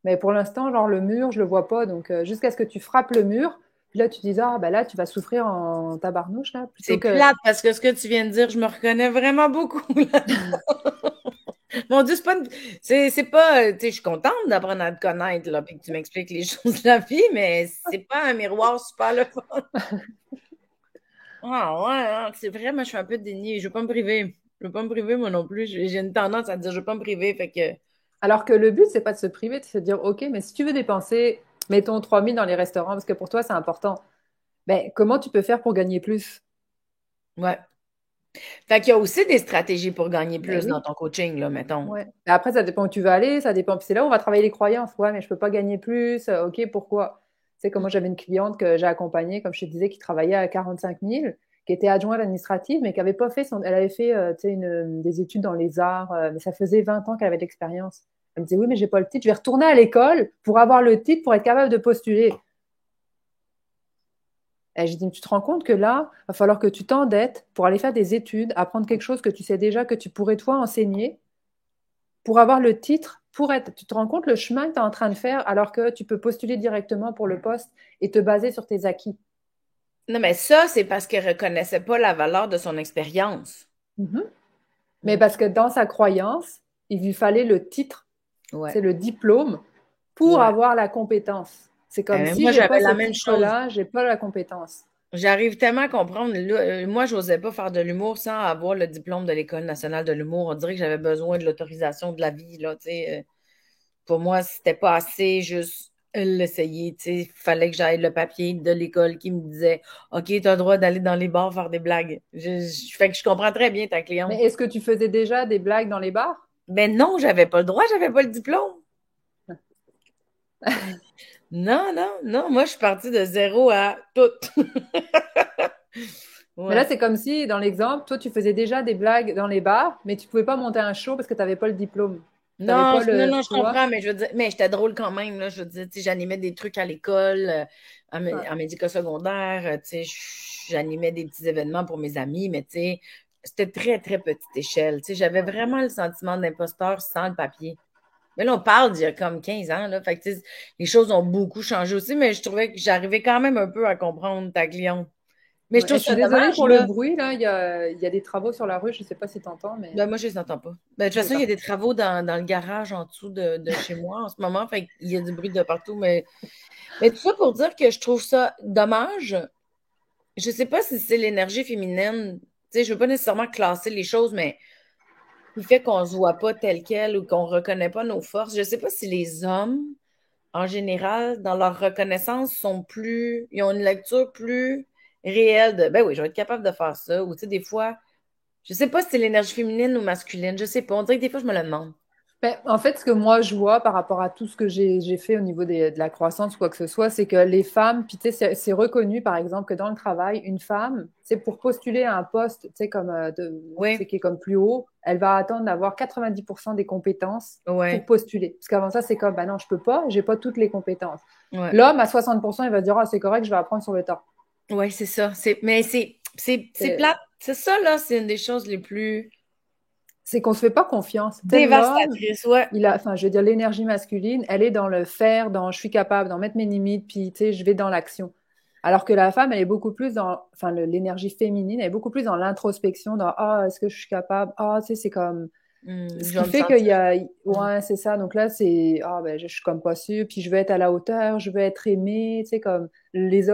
[SPEAKER 2] mais pour l'instant, genre, le mur, je le vois pas. Donc, jusqu'à ce que tu frappes le mur, puis là, tu dis, ah, ben là, tu vas souffrir en tabarnouche, là, plutôt
[SPEAKER 1] C'est
[SPEAKER 2] que.
[SPEAKER 1] plate parce que ce que tu viens de dire, je me reconnais vraiment beaucoup là. Mon Dieu, c'est pas c'est pas, tu sais, je suis contente d'apprendre à te connaître, là, puis que tu m'expliques les choses de la vie, mais c'est pas un miroir super le fun. Ah ouais, hein, c'est vrai, moi, je suis un peu déniée. Je veux pas me priver. Je veux pas me priver, moi non plus. J'ai une tendance à dire, je veux pas me priver, fait que,
[SPEAKER 2] Alors que le but, c'est pas de se priver, c'est de se dire, ok, mais si tu veux dépenser, mettons 3 000 dans les restaurants, parce que pour toi, c'est important, ben, comment tu peux faire pour gagner plus?
[SPEAKER 1] ouais. Fait qu'il y a aussi des stratégies pour gagner
[SPEAKER 2] Ben
[SPEAKER 1] plus dans
[SPEAKER 2] oui.
[SPEAKER 1] ton coaching, là, mettons.
[SPEAKER 2] Ouais. Mais après, ça dépend où tu vas aller, ça dépend. Puis c'est là où on va travailler les croyances. Ouais, mais je peux pas gagner plus. Ok, pourquoi? Tu sais, comme moi, j'avais une cliente que j'ai accompagnée, comme je te disais, qui travaillait à 45 000, qui était adjointe administrative, mais qui avait pas fait son. Elle avait fait, tu sais, des études dans les arts, mais ça faisait 20 ans qu'elle avait de l'expérience. Elle me disait, oui, mais j'ai pas le titre. Je vais retourner à l'école pour avoir le titre pour être capable de postuler. Et j'ai dit, tu te rends compte que là, il va falloir que tu t'endettes pour aller faire des études, apprendre quelque chose que tu sais déjà que tu pourrais toi enseigner pour avoir le titre, pour être, tu te rends compte le chemin que tu es en train de faire alors que tu peux postuler directement pour le poste et te baser sur tes acquis.
[SPEAKER 1] Non, mais ça, c'est parce qu'elle reconnaissait pas la valeur de son expérience.
[SPEAKER 2] Mhm. Mais
[SPEAKER 1] OK.
[SPEAKER 2] parce que dans sa croyance, il lui fallait le titre,
[SPEAKER 1] Ouais.
[SPEAKER 2] c'est le diplôme pour
[SPEAKER 1] Ouais.
[SPEAKER 2] avoir la compétence. C'est comme si
[SPEAKER 1] Moi,
[SPEAKER 2] j'ai pas
[SPEAKER 1] j'avais
[SPEAKER 2] ce
[SPEAKER 1] la même chose.
[SPEAKER 2] titre-là, j'ai pas la compétence.
[SPEAKER 1] J'arrive tellement à comprendre. Là, moi, j'osais pas faire de l'humour sans avoir le diplôme de l'École nationale de l'humour. On dirait que j'avais besoin de l'autorisation de la vie, là, tu sais. Pour moi, c'était pas assez juste l'essayer, tu sais. Il fallait que j'aille le papier de l'école qui me disait, OK, tu as le droit d'aller dans les bars faire des blagues. Fait que je comprends très bien ta
[SPEAKER 2] Mais
[SPEAKER 1] cliente.
[SPEAKER 2] est-ce que tu faisais déjà des blagues dans les bars?
[SPEAKER 1] Ben non, j'avais pas le droit, j'avais pas le diplôme. Non, non, non. Moi, je suis partie de zéro à tout.
[SPEAKER 2] Mais là,
[SPEAKER 1] Ouais.
[SPEAKER 2] c'est comme si, dans l'exemple, toi, tu faisais déjà des blagues dans les bars, mais tu pouvais pas monter un show parce que tu n'avais pas le diplôme. Tu n'avais
[SPEAKER 1] Non,
[SPEAKER 2] pas
[SPEAKER 1] non,
[SPEAKER 2] le,
[SPEAKER 1] non, je
[SPEAKER 2] tu vois?
[SPEAKER 1] comprends, mais je veux dire, mais j'étais drôle quand même, là. Je veux dire, tu sais, j'animais des trucs à l'école,
[SPEAKER 2] Ouais.
[SPEAKER 1] en médico-secondaire, tu sais, j'animais des petits événements pour mes amis, mais tu sais, c'était très, très petite échelle. Tu sais, j'avais
[SPEAKER 2] Ouais.
[SPEAKER 1] vraiment le sentiment d'imposteur sans le papier. Mais là, on parle d'il y a comme 15 ans, là. Fait que, tu sais, les choses ont beaucoup changé aussi, mais je trouvais que j'arrivais quand même un peu à comprendre ta cliente. Mais je
[SPEAKER 2] Ouais.
[SPEAKER 1] trouve
[SPEAKER 2] Je suis
[SPEAKER 1] ça
[SPEAKER 2] désolée
[SPEAKER 1] dommage,
[SPEAKER 2] pour le
[SPEAKER 1] là.
[SPEAKER 2] bruit, là. Il y a des travaux sur la rue. Je sais pas si tu entends, mais
[SPEAKER 1] Ben, moi, je les entends pas. Ben, de toute
[SPEAKER 2] c'est
[SPEAKER 1] façon, il y a
[SPEAKER 2] ça.
[SPEAKER 1] des travaux dans le garage en dessous de chez moi en ce moment. Fait qu'il y a du bruit de partout. Mais tout ça pour dire que je trouve ça dommage. Je sais pas si c'est l'énergie féminine. Tu sais, je veux pas nécessairement classer les choses, mais qui fait qu'on se voit pas tel quel ou qu'on reconnaît pas nos forces. Je sais pas si les hommes, en général, dans leur reconnaissance, ils ont une lecture plus réelle de, ben oui, je vais être capable de faire ça. Ou tu sais, des fois, je sais pas si c'est l'énergie féminine ou masculine, je sais pas. On dirait que des fois, je me le demande.
[SPEAKER 2] Ben, en fait, ce que moi je vois par rapport à tout ce que j'ai fait au niveau de la croissance ou quoi que ce soit, c'est que les femmes, puis tu sais, c'est reconnu par exemple que dans le travail, une femme, c'est pour postuler à un poste, tu sais, comme tu sais,
[SPEAKER 1] Oui,
[SPEAKER 2] qui est comme plus haut, elle va attendre d'avoir 90% des compétences pour
[SPEAKER 1] ouais,
[SPEAKER 2] postuler. Parce qu'avant ça, c'est comme, bah non, je peux pas, j'ai pas toutes les compétences.
[SPEAKER 1] ouais.
[SPEAKER 2] L'homme, à 60%, il va se dire, ah, c'est correct, je vais apprendre sur le tas.
[SPEAKER 1] Ouais, c'est ça. Mais c'est
[SPEAKER 2] C'est
[SPEAKER 1] plate. C'est ça, là, c'est une des choses les plus
[SPEAKER 2] c'est qu'on se fait pas confiance. Tu sais, l'homme,
[SPEAKER 1] dévastatrices. Ouais.
[SPEAKER 2] enfin, je veux dire, l'énergie masculine, elle est dans le faire, dans je suis capable, dans mettre mes limites, puis tu sais, je vais dans l'action. Alors que la femme, elle est beaucoup plus dans, enfin, l'énergie féminine, elle est beaucoup plus dans l'introspection, dans ah, est-ce que je suis capable? Ah, tu sais, c'est comme, ce
[SPEAKER 1] Je
[SPEAKER 2] qui
[SPEAKER 1] vais me
[SPEAKER 2] fait qu'il
[SPEAKER 1] sentir.
[SPEAKER 2] y a,
[SPEAKER 1] Mm.
[SPEAKER 2] ouais, c'est ça. Donc là, c'est, ah, ben, je suis comme pas sûre, puis je veux être à la hauteur, je veux être aimée, tu sais, comme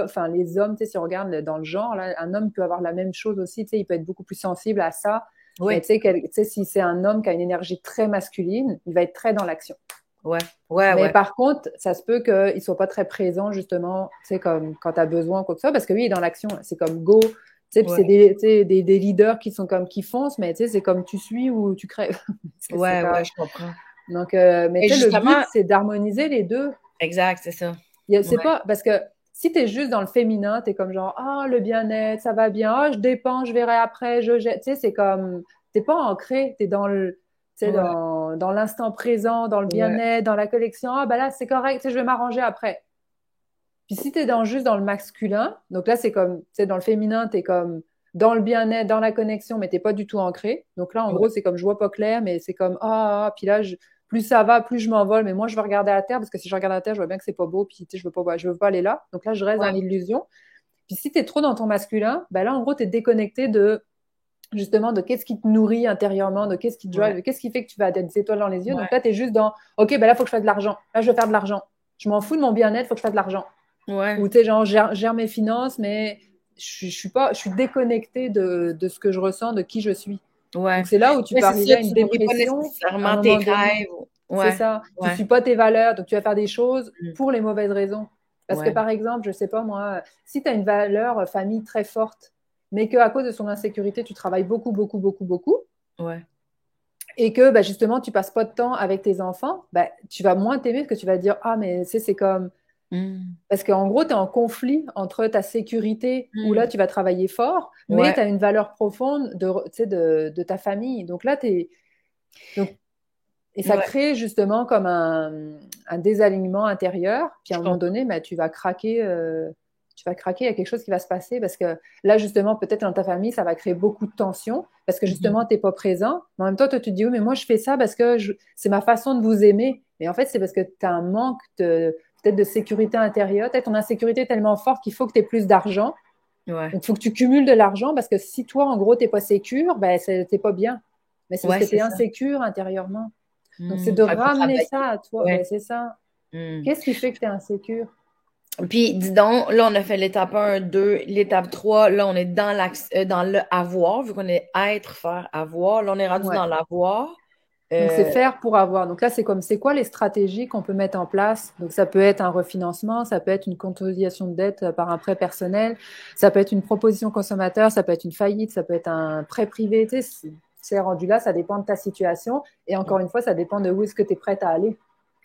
[SPEAKER 2] enfin, les hommes, tu sais, si on regarde dans le genre, là, un homme peut avoir la même chose aussi, tu sais, il peut être beaucoup plus sensible à ça. Mais
[SPEAKER 1] Oui,
[SPEAKER 2] tu sais, si c'est un homme qui a une énergie très masculine, il va être très dans l'action.
[SPEAKER 1] ouais, ouais,
[SPEAKER 2] Mais
[SPEAKER 1] ouais,
[SPEAKER 2] par contre, ça se peut qu'il ne soit pas très présent, justement, tu sais, comme quand tu as besoin, quoi que ce soit, parce que lui, il est dans l'action. C'est comme go. Tu sais, puis c'est
[SPEAKER 1] ouais,
[SPEAKER 2] des, tu sais, des leaders qui sont comme qui foncent, mais tu sais, c'est comme tu suis ou tu crèves. Parce que c'est
[SPEAKER 1] ouais,
[SPEAKER 2] comme.
[SPEAKER 1] ouais, je comprends.
[SPEAKER 2] Donc, mais
[SPEAKER 1] Et
[SPEAKER 2] tu sais, le but,
[SPEAKER 1] justement,
[SPEAKER 2] c'est d'harmoniser les deux.
[SPEAKER 1] exact, c'est ça.
[SPEAKER 2] C'est
[SPEAKER 1] Ouais,
[SPEAKER 2] pas parce que si tu es juste dans le féminin, tu es comme genre, ah, le bien-être, ça va bien, ah, je dépense, je verrai après, je jette. Tu sais, c'est comme, t'es pas ancré, tu es dans le, tu sais,
[SPEAKER 1] ouais,
[SPEAKER 2] dans l'instant présent, dans le
[SPEAKER 1] ouais,
[SPEAKER 2] bien-être, dans la collection, ah, bah là, c'est correct, tu sais, je vais m'arranger après. Puis si tu es juste dans le masculin, donc là, c'est comme, tu sais, dans le féminin, tu es comme dans le bien-être, dans la connexion, mais t'es pas du tout ancré. Donc là, en
[SPEAKER 1] ouais,
[SPEAKER 2] gros, c'est comme je vois pas clair, mais c'est comme, puis là, plus ça va, plus je m'envole, mais moi, je veux regarder à la terre, parce que si je regarde à la terre, je vois bien que c'est pas beau, puis tu sais, je veux pas aller là. Donc là, je reste dans
[SPEAKER 1] ouais,
[SPEAKER 2] l'illusion. Puis si tu es trop dans ton masculin, ben là, en gros, tu es déconnecté de, justement, de qu'est-ce qui te nourrit intérieurement, de qu'est-ce qui te
[SPEAKER 1] ouais,
[SPEAKER 2] drive, qu'est-ce qui fait que tu vas avoir des étoiles dans les yeux. Donc
[SPEAKER 1] ouais,
[SPEAKER 2] là, tu es juste dans, OK, ben là, il faut que je fasse de l'argent. Là, je veux faire de l'argent. Je m'en fous de mon bien-être, il faut que je fasse de l'argent.
[SPEAKER 1] ouais,
[SPEAKER 2] Ou tu sais, genre, gère mes finances, mais je suis déconnectée de ce que je ressens, de qui je suis.
[SPEAKER 1] ouais.
[SPEAKER 2] Donc c'est là où tu
[SPEAKER 1] Oui,
[SPEAKER 2] peux
[SPEAKER 1] c'est
[SPEAKER 2] arriver
[SPEAKER 1] ça,
[SPEAKER 2] à une
[SPEAKER 1] tu nourris pas
[SPEAKER 2] dépression à un
[SPEAKER 1] nécessairement tes
[SPEAKER 2] moment donné.
[SPEAKER 1] rêves.
[SPEAKER 2] C'est
[SPEAKER 1] Ouais,
[SPEAKER 2] ça. Tu
[SPEAKER 1] ouais,
[SPEAKER 2] suis pas tes valeurs, donc tu vas faire des choses
[SPEAKER 1] mm,
[SPEAKER 2] pour les mauvaises raisons. Parce que
[SPEAKER 1] ouais,
[SPEAKER 2] par exemple, je sais pas moi, si tu as une valeur famille très forte, mais qu'à cause de son insécurité, tu travailles beaucoup, beaucoup, beaucoup, beaucoup,
[SPEAKER 1] ouais,
[SPEAKER 2] et que bah, justement, tu passes pas de temps avec tes enfants, bah, tu vas moins t'aimer parce que tu vas te dire, ah, mais c'est comme,
[SPEAKER 1] mm,
[SPEAKER 2] parce qu'en gros, tu es en conflit entre ta sécurité, où là,
[SPEAKER 1] mm,
[SPEAKER 2] tu vas travailler fort, mais
[SPEAKER 1] ouais,
[SPEAKER 2] tu as une valeur profonde tu sais, de ta famille. Donc là, donc, et ça
[SPEAKER 1] ouais,
[SPEAKER 2] crée justement comme un désalignement intérieur. Puis à
[SPEAKER 1] je
[SPEAKER 2] un moment
[SPEAKER 1] comprends.
[SPEAKER 2] donné, bah, tu vas craquer. Tu vas craquer, il y a quelque chose qui va se passer parce que là, justement, peut-être dans ta famille, ça va créer beaucoup de tension parce que
[SPEAKER 1] Mhm.
[SPEAKER 2] justement, tu n'es pas présent. Mais en même temps, toi, tu te dis, oui, mais moi, je fais ça parce que c'est ma façon de vous aimer. Mais en fait, c'est parce que tu as un manque peut-être de sécurité intérieure. Peut-être ton insécurité est tellement forte qu'il faut que tu aies plus d'argent.
[SPEAKER 1] Ouais,
[SPEAKER 2] Donc, il faut que tu cumules de l'argent parce que si toi, en gros, tu n'es pas sécure, ben, t'es pas bien. Mais c'est parce
[SPEAKER 1] ouais,
[SPEAKER 2] que tu
[SPEAKER 1] c'est
[SPEAKER 2] es
[SPEAKER 1] ça.
[SPEAKER 2] insécure intérieurement. Donc, c'est de
[SPEAKER 1] Il faut
[SPEAKER 2] ramener ça
[SPEAKER 1] travailler.
[SPEAKER 2] à toi.
[SPEAKER 1] Ouais.
[SPEAKER 2] Ben, c'est ça.
[SPEAKER 1] Mm.
[SPEAKER 2] Qu'est-ce qui fait que tu es insécure?
[SPEAKER 1] Puis, dis donc, là, on a fait l'étape un, 2, l'étape 3. Là, on est dans le avoir, vu qu'on est être, faire, avoir. Là, on est rendu
[SPEAKER 2] Ouais.
[SPEAKER 1] dans l'avoir.
[SPEAKER 2] Donc, c'est
[SPEAKER 1] Euh,
[SPEAKER 2] faire pour avoir. Donc là, c'est comme, c'est quoi les stratégies qu'on peut mettre en place? Donc, ça peut être un refinancement, ça peut être une consolidation de dette par un prêt personnel, ça peut être une proposition consommateur, ça peut être une faillite, ça peut être un prêt privé. Tu sais, c'est rendu là, ça dépend de ta situation. Et encore une fois, ça dépend de où est-ce que tu es prête à aller.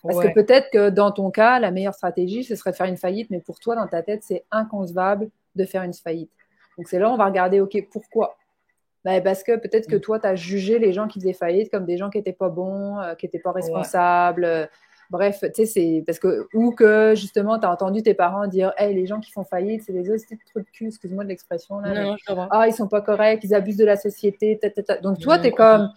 [SPEAKER 2] Parce que
[SPEAKER 1] ouais.
[SPEAKER 2] peut-être que dans ton cas, la meilleure stratégie, ce serait de faire une faillite, mais pour toi, dans ta tête, c'est inconcevable de faire une faillite. Donc c'est là où on va regarder, OK, pourquoi? Ben, parce que peut-être que
[SPEAKER 1] Mm.
[SPEAKER 2] toi, tu as jugé les gens qui faisaient faillite comme des gens qui n'étaient pas bons, qui n'étaient pas
[SPEAKER 1] Ouais.
[SPEAKER 2] responsables. Bref, tu sais, c'est parce que, ou que justement, tu as entendu tes parents dire, hey, les gens qui font faillite, c'est des hosties de trous de cul, excuse-moi de l'expression là,
[SPEAKER 1] Non,
[SPEAKER 2] mais
[SPEAKER 1] non, je comprends.
[SPEAKER 2] ils sont pas corrects, ils abusent de la société, ta, ta, ta. Donc toi, tu es
[SPEAKER 1] Mm.
[SPEAKER 2] comme,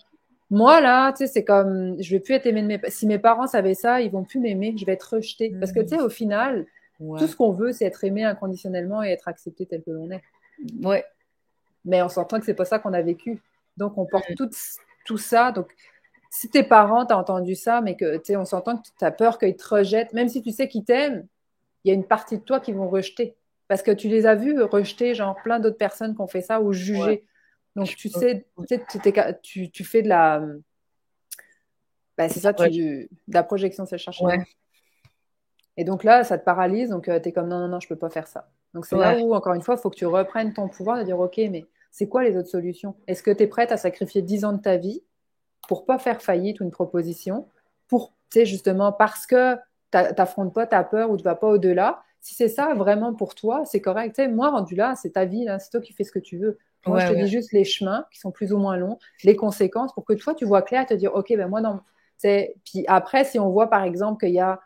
[SPEAKER 2] moi là, tu sais, c'est comme, je vais plus être aimé de si mes parents savaient ça, ils vont plus m'aimer, je vais être rejetée. Parce que tu sais,
[SPEAKER 1] Mm.
[SPEAKER 2] au final, tout
[SPEAKER 1] Ouais.
[SPEAKER 2] ce qu'on veut, c'est être aimé inconditionnellement et être accepté tel que l'on est.
[SPEAKER 1] Ouais.
[SPEAKER 2] Mais on s'entend que c'est pas ça qu'on a vécu. Donc on porte
[SPEAKER 1] Mm.
[SPEAKER 2] tout ça. Donc si tes parents t'ont entendu ça, mais que tu sais, on s'entend que tu as peur qu'ils te rejettent, même si tu sais qu'ils t'aiment, il y a une partie de toi qui vont rejeter. Parce que tu les as vus rejeter, genre plein d'autres personnes qui ont fait ça ou
[SPEAKER 1] Ouais.
[SPEAKER 2] juger. Donc
[SPEAKER 1] Je peux.
[SPEAKER 2] tu fais de la. Ben, c'est ça,
[SPEAKER 1] Proche.
[SPEAKER 2] la projection, c'est chercher
[SPEAKER 1] Ouais,
[SPEAKER 2] loin. Et donc là, ça te paralyse, donc tu es comme non, non, non, je peux pas faire ça. Donc c'est là
[SPEAKER 1] ouais.
[SPEAKER 2] où, encore une fois, il faut que tu reprennes ton pouvoir de dire, OK, mais c'est quoi les autres solutions? Est-ce que tu es prête à sacrifier 10 ans de ta vie pour pas faire faillite ou une proposition, pour, tu sais, justement, parce que t'affrontes pas ta peur ou tu vas pas au-delà? Si c'est ça vraiment pour toi, c'est correct. Tu sais, moi, rendu là, c'est ta vie, là, c'est toi qui fais ce que tu veux. Moi, je
[SPEAKER 1] Ouais,
[SPEAKER 2] te
[SPEAKER 1] ouais.
[SPEAKER 2] dis juste les chemins qui sont plus ou moins longs, les conséquences pour que toi, tu vois clair et te dire, OK, ben moi, non. Puis après, si on voit par exemple qu'il y a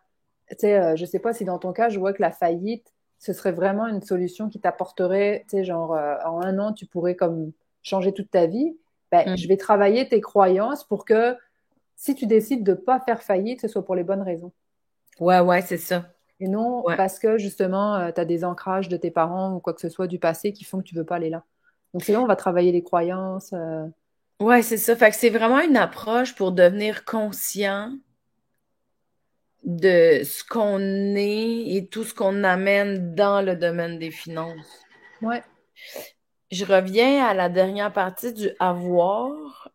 [SPEAKER 2] tu sais, je sais pas si dans ton cas, je vois que la faillite, ce serait vraiment une solution qui t'apporterait, tu sais, genre, en un an, tu pourrais comme changer toute ta vie. Ben, je
[SPEAKER 1] Mm.
[SPEAKER 2] vais travailler tes croyances pour que si tu décides de pas faire faillite, ce soit pour les bonnes raisons.
[SPEAKER 1] Ouais, ouais, c'est ça.
[SPEAKER 2] Et non
[SPEAKER 1] Ouais.
[SPEAKER 2] parce que justement, tu as des ancrages de tes parents ou quoi que ce soit du passé qui font que tu veux pas aller là. Donc c'est là où on va travailler les croyances.
[SPEAKER 1] Ouais, c'est ça. Fait que c'est vraiment une approche pour devenir conscient de ce qu'on est et tout ce qu'on amène dans le domaine des finances.
[SPEAKER 2] Ouais.
[SPEAKER 1] Je reviens à la dernière partie du avoir.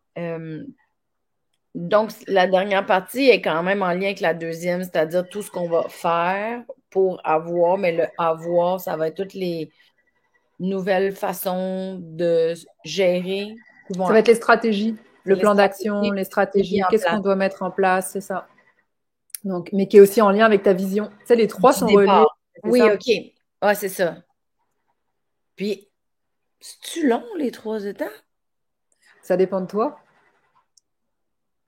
[SPEAKER 1] Donc, la dernière partie est quand même en lien avec la deuxième, c'est-à-dire tout ce qu'on va faire pour avoir, mais le avoir, ça va être toutes les nouvelles façons de gérer qui vont
[SPEAKER 2] Ça va être les stratégies,
[SPEAKER 1] c'est
[SPEAKER 2] le
[SPEAKER 1] les
[SPEAKER 2] plan d'action,
[SPEAKER 1] stratégies
[SPEAKER 2] les
[SPEAKER 1] mis
[SPEAKER 2] stratégies,
[SPEAKER 1] en
[SPEAKER 2] qu'est-ce qu'on
[SPEAKER 1] place
[SPEAKER 2] doit mettre en place, c'est ça. Donc, mais qui est aussi en lien avec ta vision. Tu sais, les trois
[SPEAKER 1] du
[SPEAKER 2] sont reliés,
[SPEAKER 1] départ.
[SPEAKER 2] c'est
[SPEAKER 1] Oui,
[SPEAKER 2] ça.
[SPEAKER 1] OK. Ah, c'est ça. Puis, c'est-tu long, les 3 étapes?
[SPEAKER 2] Ça dépend de toi.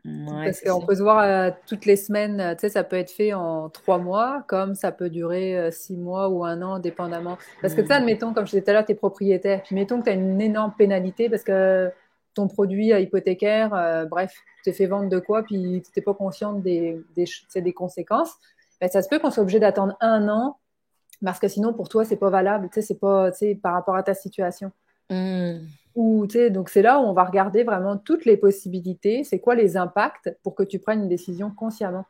[SPEAKER 1] Ouais,
[SPEAKER 2] Parce
[SPEAKER 1] c'est
[SPEAKER 2] qu'on
[SPEAKER 1] ça.
[SPEAKER 2] peut se voir toutes les semaines, tu sais, ça peut être fait en 3 mois, comme ça peut durer 6 mois ou un an, dépendamment. Parce que tu sais,
[SPEAKER 1] Hmm.
[SPEAKER 2] admettons, comme je disais tout à l'heure, tu es propriétaire, puis mettons que tu as une énorme pénalité parce que ton produit hypothécaire, bref, tu t'es fait vendre de quoi, puis tu n'es pas consciente des conséquences. Ben, ça se peut qu'on soit obligé d'attendre un an, parce que sinon, pour toi, c'est pas valable, tu sais, c'est pas, tu sais, par rapport à ta situation.
[SPEAKER 1] Hmm.
[SPEAKER 2] Ou, tu sais, donc c'est là où on va regarder vraiment toutes les possibilités, c'est quoi les impacts pour que tu prennes une décision consciemment.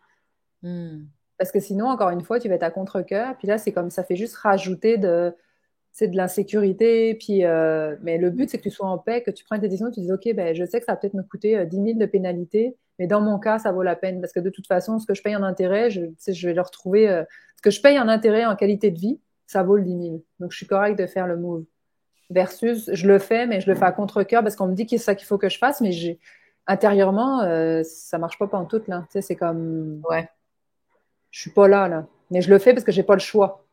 [SPEAKER 1] Hmm.
[SPEAKER 2] Parce que sinon, encore une fois, tu vas être à contre-cœur, puis là, c'est comme ça fait juste rajouter de l'insécurité, puis, mais le but, c'est que tu sois en paix, que tu prennes tes décisions, tu dis, OK, ben, je sais que ça va peut-être me coûter 10 000 de pénalité, mais dans mon cas, ça vaut la peine, parce que de toute façon, ce que je paye en intérêt, tu sais, je vais le retrouver, ce que je paye en intérêt en qualité de vie, ça vaut le 10 000. Donc, je suis correcte de faire le move versus je le fais, mais je le fais à contre-cœur parce qu'on me dit que c'est ça qu'il faut que je fasse, mais intérieurement, ça marche pas pantoute, là. Tu sais, c'est comme,
[SPEAKER 1] Ouais.
[SPEAKER 2] je suis pas là, là. Mais je le fais parce que j'ai pas le choix.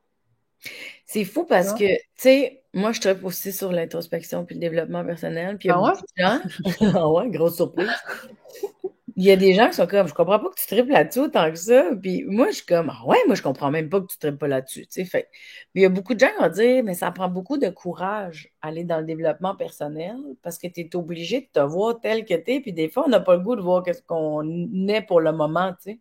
[SPEAKER 1] C'est fou
[SPEAKER 2] Tu
[SPEAKER 1] parce
[SPEAKER 2] vois?
[SPEAKER 1] que, tu sais, moi, je tripe aussi sur l'introspection puis le développement personnel. Puis il y a
[SPEAKER 2] Ah ouais?
[SPEAKER 1] beaucoup de gens. Ah ouais, grosse surprise. Il y a des gens qui sont comme, je comprends pas que tu tripes là-dessus autant que ça. Puis moi, je suis comme, ah ouais, moi, je comprends même pas que tu tripes pas là-dessus. Tu sais, fait. Mais il y a beaucoup de gens qui vont dire, mais ça prend beaucoup de courage aller dans le développement personnel parce que tu es obligé de te voir tel que tu es. Puis des fois, on n'a pas le goût de voir ce qu'on est pour le moment, tu sais.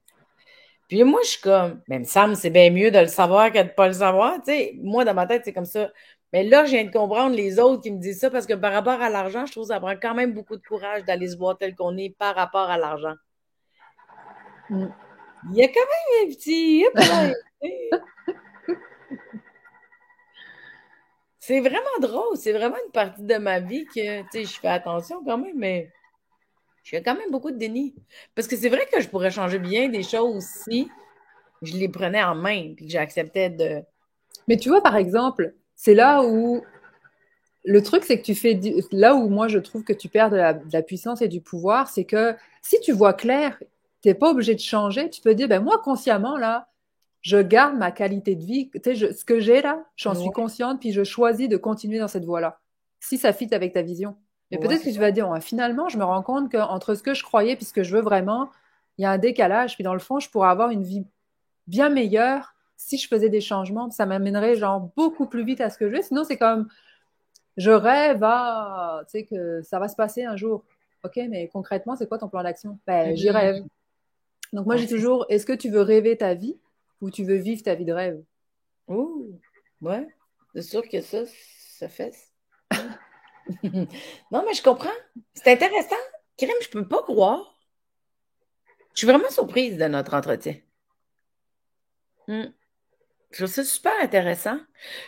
[SPEAKER 1] Puis là, moi, je suis comme, mais il me semble que c'est bien mieux de le savoir que de ne pas le savoir. Tu sais, moi, dans ma tête, c'est comme ça. Mais là, je viens de comprendre les autres qui me disent ça parce que par rapport à l'argent, je trouve que ça prend quand même beaucoup de courage d'aller se voir tel qu'on est par rapport à l'argent.
[SPEAKER 2] Mm.
[SPEAKER 1] Il y a quand même un petit, hop là, tu sais. C'est vraiment drôle. C'est vraiment une partie de ma vie que, tu sais, je fais attention quand même, mais je fais quand même beaucoup de déni. Parce que c'est vrai que je pourrais changer bien des choses si je les prenais en main puis que j'acceptais de.
[SPEAKER 2] Mais tu vois, par exemple, c'est là où le truc, c'est que là où moi je trouve que tu perds de la puissance et du pouvoir, c'est que si tu vois clair, t'es pas obligé de changer. Tu peux dire, ben moi consciemment là, je garde ma qualité de vie. Tu sais, ce que j'ai là, j'en suis
[SPEAKER 1] Ouais,
[SPEAKER 2] consciente, puis je choisis de continuer dans cette voie-là. Si ça fit avec ta vision. Mais
[SPEAKER 1] ouais.
[SPEAKER 2] peut-être que tu vas dire, ouais, finalement, je me rends compte qu'entre ce que je croyais puis ce que je veux vraiment, il y a un décalage. Puis dans le fond, je pourrais avoir une vie bien meilleure si je faisais des changements. Ça m'amènerait genre beaucoup plus vite à ce que je veux. Sinon, c'est comme je rêve à, tu sais, que ça va se passer un jour. OK, mais concrètement, c'est quoi ton plan d'action? Ben, j'y rêve.
[SPEAKER 1] Mhm.
[SPEAKER 2] Donc, moi, je
[SPEAKER 1] Ouais,
[SPEAKER 2] dis
[SPEAKER 1] c'est
[SPEAKER 2] toujours, est-ce que tu veux rêver ta vie ou tu veux vivre ta vie de rêve?
[SPEAKER 1] ouh, ouais, c'est sûr que ça fait. Ouais. Non, mais je comprends. C'est intéressant. Crème, je peux pas croire. Je suis vraiment surprise de notre entretien. Hmm. Je trouve ça super intéressant.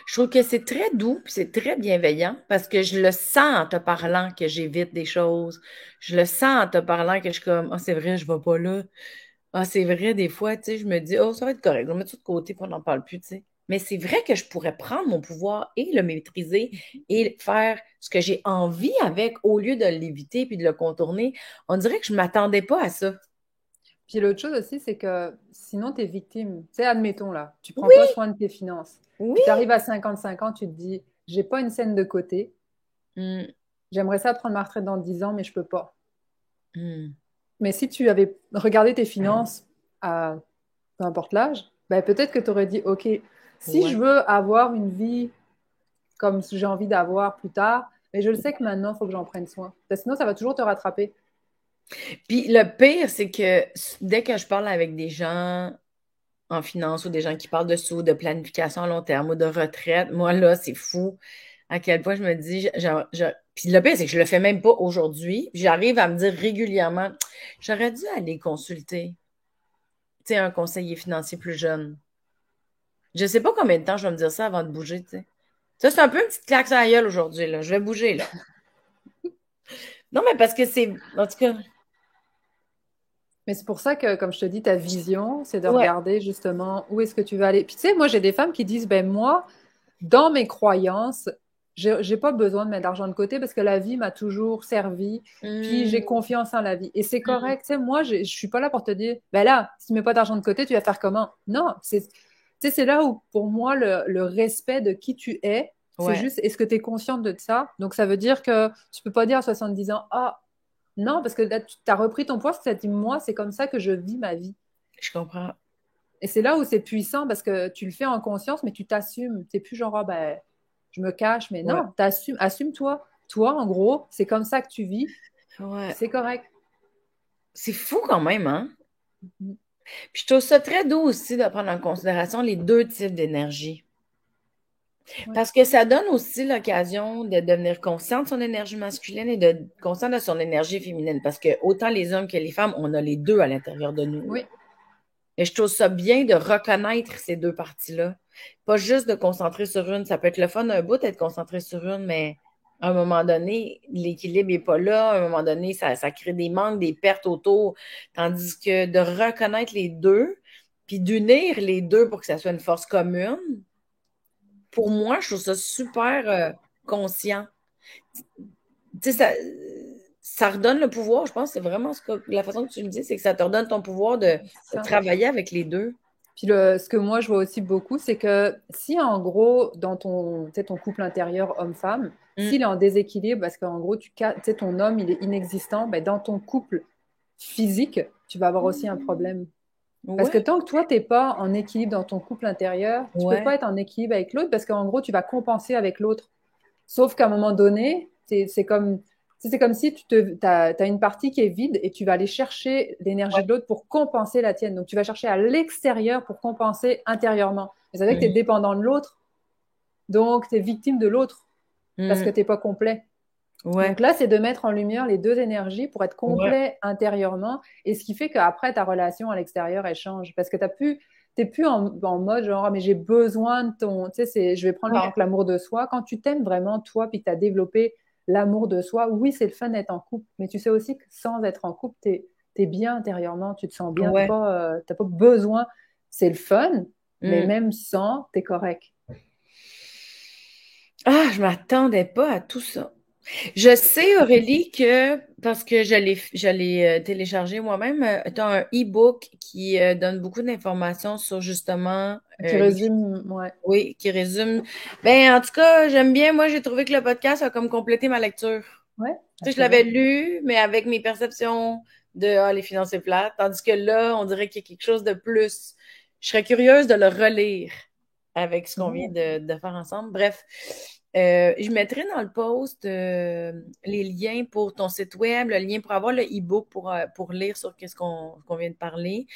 [SPEAKER 1] Je trouve que c'est très doux, puis c'est très bienveillant, parce que je le sens en te parlant que j'évite des choses. Je le sens en te parlant que je suis comme, ah, c'est vrai, je vais pas là. Ah, c'est vrai, des fois, tu sais, je me dis, oh, ça va être correct, je vais mettre ça de côté, puis on n'en parle plus, tu sais. Mais c'est vrai que je pourrais prendre mon pouvoir et le maîtriser et faire ce que j'ai envie avec au lieu de l'éviter puis de le contourner. On dirait que je m'attendais pas à ça.
[SPEAKER 2] Puis l'autre chose aussi, c'est que sinon, tu es victime. Tu sais, admettons là, tu prends pas
[SPEAKER 1] Oui,
[SPEAKER 2] soin de tes finances.
[SPEAKER 1] oui.
[SPEAKER 2] Puis tu arrives à 55 ans, tu te dis, j'ai pas une scène de côté.
[SPEAKER 1] Hum,
[SPEAKER 2] J'aimerais ça prendre ma retraite dans 10 ans, mais je peux pas.
[SPEAKER 1] hum.
[SPEAKER 2] Mais si tu avais regardé tes finances à peu importe l'âge, ben peut-être que tu aurais dit, OK, si je
[SPEAKER 1] Ouais.
[SPEAKER 2] veux avoir une vie comme j'ai envie d'avoir plus tard, mais je le sais que maintenant, il faut que j'en prenne soin. Parce que sinon, ça va toujours te rattraper.
[SPEAKER 1] Puis le pire, c'est que dès que je parle avec des gens en finance ou des gens qui parlent de sous, de planification à long terme ou de retraite, moi, là, c'est fou à quel point je me dis, puis le pire, c'est que je le fais même pas aujourd'hui. J'arrive à me dire régulièrement, j'aurais dû aller consulter, tu sais, un conseiller financier plus jeune. Je sais pas combien de temps je vais me dire ça avant de bouger, tu sais. Ça, c'est un peu une petite claque sur la gueule aujourd'hui, là. Je vais bouger, là. Non, mais parce que c'est, en tout cas,
[SPEAKER 2] Mais c'est pour ça que, comme je te dis, ta vision, c'est de
[SPEAKER 1] ouais.
[SPEAKER 2] regarder justement où est-ce que tu veux aller. Puis tu sais, moi, j'ai des femmes qui disent, ben moi, dans mes croyances, j'ai pas besoin de mettre d'argent de côté parce que la vie m'a toujours servi, puis
[SPEAKER 1] Hum,
[SPEAKER 2] j'ai confiance en la vie. Et c'est
[SPEAKER 1] hum,
[SPEAKER 2] correct. Tu sais, moi, je suis pas là pour te dire, ben là, si tu mets pas d'argent de côté, tu vas faire comment? Non, tu sais, c'est là où, pour moi, le respect de qui tu es, c'est
[SPEAKER 1] ouais,
[SPEAKER 2] juste, est-ce que tu es consciente de ça? Donc, ça veut dire que tu peux pas dire à 70 ans, ah, non, parce que là, tu as repris ton poids, parce que tu as dit, moi, c'est comme ça que je vis ma vie.
[SPEAKER 1] je comprends.
[SPEAKER 2] Et c'est là où c'est puissant parce que tu le fais en conscience, mais tu t'assumes. Tu n'es plus genre, ah, ben, je me cache, mais
[SPEAKER 1] Ouais,
[SPEAKER 2] non, t'assumes, assume-toi. Toi, en gros, c'est comme ça que tu vis, puis
[SPEAKER 1] ouais.
[SPEAKER 2] c'est correct.
[SPEAKER 1] C'est fou quand même, hein? Puis je trouve ça très doux aussi de prendre en considération les deux types d'énergie.
[SPEAKER 2] Ouais.
[SPEAKER 1] Parce que ça donne aussi l'occasion de devenir conscient de son énergie masculine et de conscient de son énergie féminine. Parce que autant les hommes que les femmes, on a les deux à l'intérieur de nous, là.
[SPEAKER 2] Oui,
[SPEAKER 1] Et je trouve ça bien de reconnaître ces deux parties-là. Pas juste de concentrer sur une. Ça peut être le fun un bout d'être concentré sur une, mais à un moment donné, l'équilibre n'est pas là. À un moment donné, ça crée des manques, des pertes autour. Tandis que de reconnaître les deux, puis d'unir les deux pour que ça soit une force commune, pour moi, je trouve ça super conscient. Tu sais, ça redonne le pouvoir. Je pense que c'est vraiment la façon que tu le dis, c'est que ça te redonne ton pouvoir
[SPEAKER 2] c'est
[SPEAKER 1] de
[SPEAKER 2] ça.
[SPEAKER 1] travailler avec les deux.
[SPEAKER 2] Puis ce que moi, je vois aussi beaucoup, c'est que si en gros, dans ton, tu sais, ton couple intérieur homme-femme,
[SPEAKER 1] Mm.
[SPEAKER 2] s'il est en déséquilibre, parce qu'en gros, tu sais, ton homme, il est inexistant, ben, dans ton couple physique, tu vas avoir aussi un problème. Parce que
[SPEAKER 1] Ouais,
[SPEAKER 2] tant que toi, t'es pas en équilibre dans ton couple intérieur, tu peux
[SPEAKER 1] ouais.
[SPEAKER 2] pas être en équilibre avec l'autre parce qu'en gros, tu vas compenser avec l'autre. Sauf qu'à un moment donné, c'est comme, c'est comme si t'as une partie qui est vide et tu vas aller chercher l'énergie de l'autre pour compenser la tienne. Donc, tu vas chercher à l'extérieur pour compenser intérieurement. Et ça veut dire que tu es
[SPEAKER 1] Mhm.
[SPEAKER 2] dépendant de l'autre. Donc, tu es victime de l'autre parce que
[SPEAKER 1] Mm.
[SPEAKER 2] tu n'es pas complet.
[SPEAKER 1] Ouais,
[SPEAKER 2] Donc là, c'est de mettre en lumière les deux énergies pour être
[SPEAKER 1] ouais,
[SPEAKER 2] complet intérieurement. Et ce qui fait qu'après, ta relation à l'extérieur, elle change. Parce que t'es plus en mode genre, ah, mais j'ai besoin de ton, tu sais, je vais prendre par
[SPEAKER 1] ouais.
[SPEAKER 2] exemple l'amour de soi. Quand tu t'aimes vraiment toi, puis que tu as développé l'amour de soi, oui, c'est le fun d'être en couple. Mais tu sais aussi que sans être en couple, t'es bien intérieurement, tu te sens bien,
[SPEAKER 1] Ouais.
[SPEAKER 2] t'as pas besoin. C'est le fun, mais
[SPEAKER 1] Mm.
[SPEAKER 2] même sans, t'es correct.
[SPEAKER 1] Ah, je m'attendais pas à tout ça. Je sais, Aurélie, que parce que je l'ai téléchargé moi-même, tu as un e-book qui donne beaucoup d'informations sur justement
[SPEAKER 2] Qui
[SPEAKER 1] les
[SPEAKER 2] résume, ouais.
[SPEAKER 1] oui, qui résume. Ben, en tout cas, j'aime bien. Moi, j'ai trouvé que le podcast a comme complété ma lecture.
[SPEAKER 2] Ouais, ah,
[SPEAKER 1] Tu sais, je
[SPEAKER 2] c'est
[SPEAKER 1] l'avais
[SPEAKER 2] bon.
[SPEAKER 1] lu, mais avec mes perceptions de les finances c'est plate. Tandis que là, on dirait qu'il y a quelque chose de plus. Je serais curieuse de le relire avec ce qu'on vient
[SPEAKER 2] Ouais.
[SPEAKER 1] de faire ensemble. Bref, je mettrai dans le post les liens pour ton site web, le lien pour avoir le e-book pour lire sur qu'est-ce qu'on vient de parler.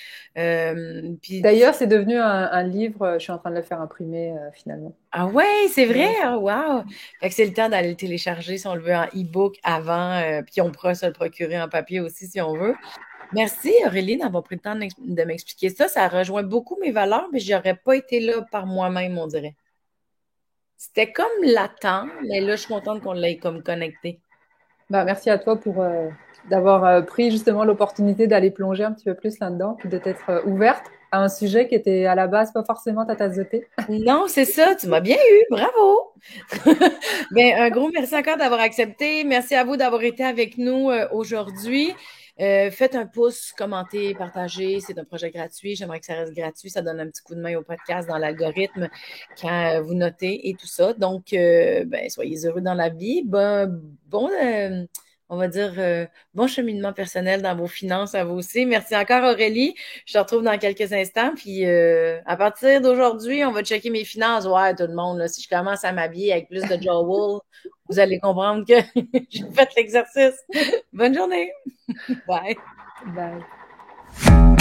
[SPEAKER 1] Puis,
[SPEAKER 2] D'ailleurs, c'est devenu un livre, je suis en train de le faire imprimer finalement.
[SPEAKER 1] ah ouais, c'est vrai,
[SPEAKER 2] Ouais.
[SPEAKER 1] ah, wow! Fait que c'est le temps d'aller le télécharger si on le veut en e-book avant, puis on pourra se le procurer en papier aussi si on veut. Merci, Aurélie, d'avoir pris le temps de m'expliquer ça. Ça rejoint beaucoup mes valeurs, mais j'aurais pas été là par moi-même, on dirait. C'était comme latent, mais là, je suis contente qu'on l'ait comme connecté.
[SPEAKER 2] Bah, merci à toi pour d'avoir pris justement l'opportunité d'aller plonger un petit peu plus là-dedans, puis de t'être ouverte à un sujet qui était à la base pas forcément ta tasse de thé.
[SPEAKER 1] Non, c'est ça, tu m'as bien eu, bravo. Ben, un gros merci encore d'avoir accepté. Merci à vous d'avoir été avec nous aujourd'hui. Faites un pouce, commentez, partagez. C'est un projet gratuit. J'aimerais que ça reste gratuit. Ça donne un petit coup de main au podcast dans l'algorithme quand vous notez et tout ça. Donc, ben, soyez heureux dans la vie. On va dire, bon cheminement personnel dans vos finances à vous aussi. Merci encore, Aurélie. Je te retrouve dans quelques instants. Puis, à partir d'aujourd'hui, on va checker mes finances. Ouais, tout le monde, là, si je commence à m'habiller avec plus de Joel, vous allez comprendre que j'ai fait l'exercice. Bonne journée. Bye.
[SPEAKER 2] Bye.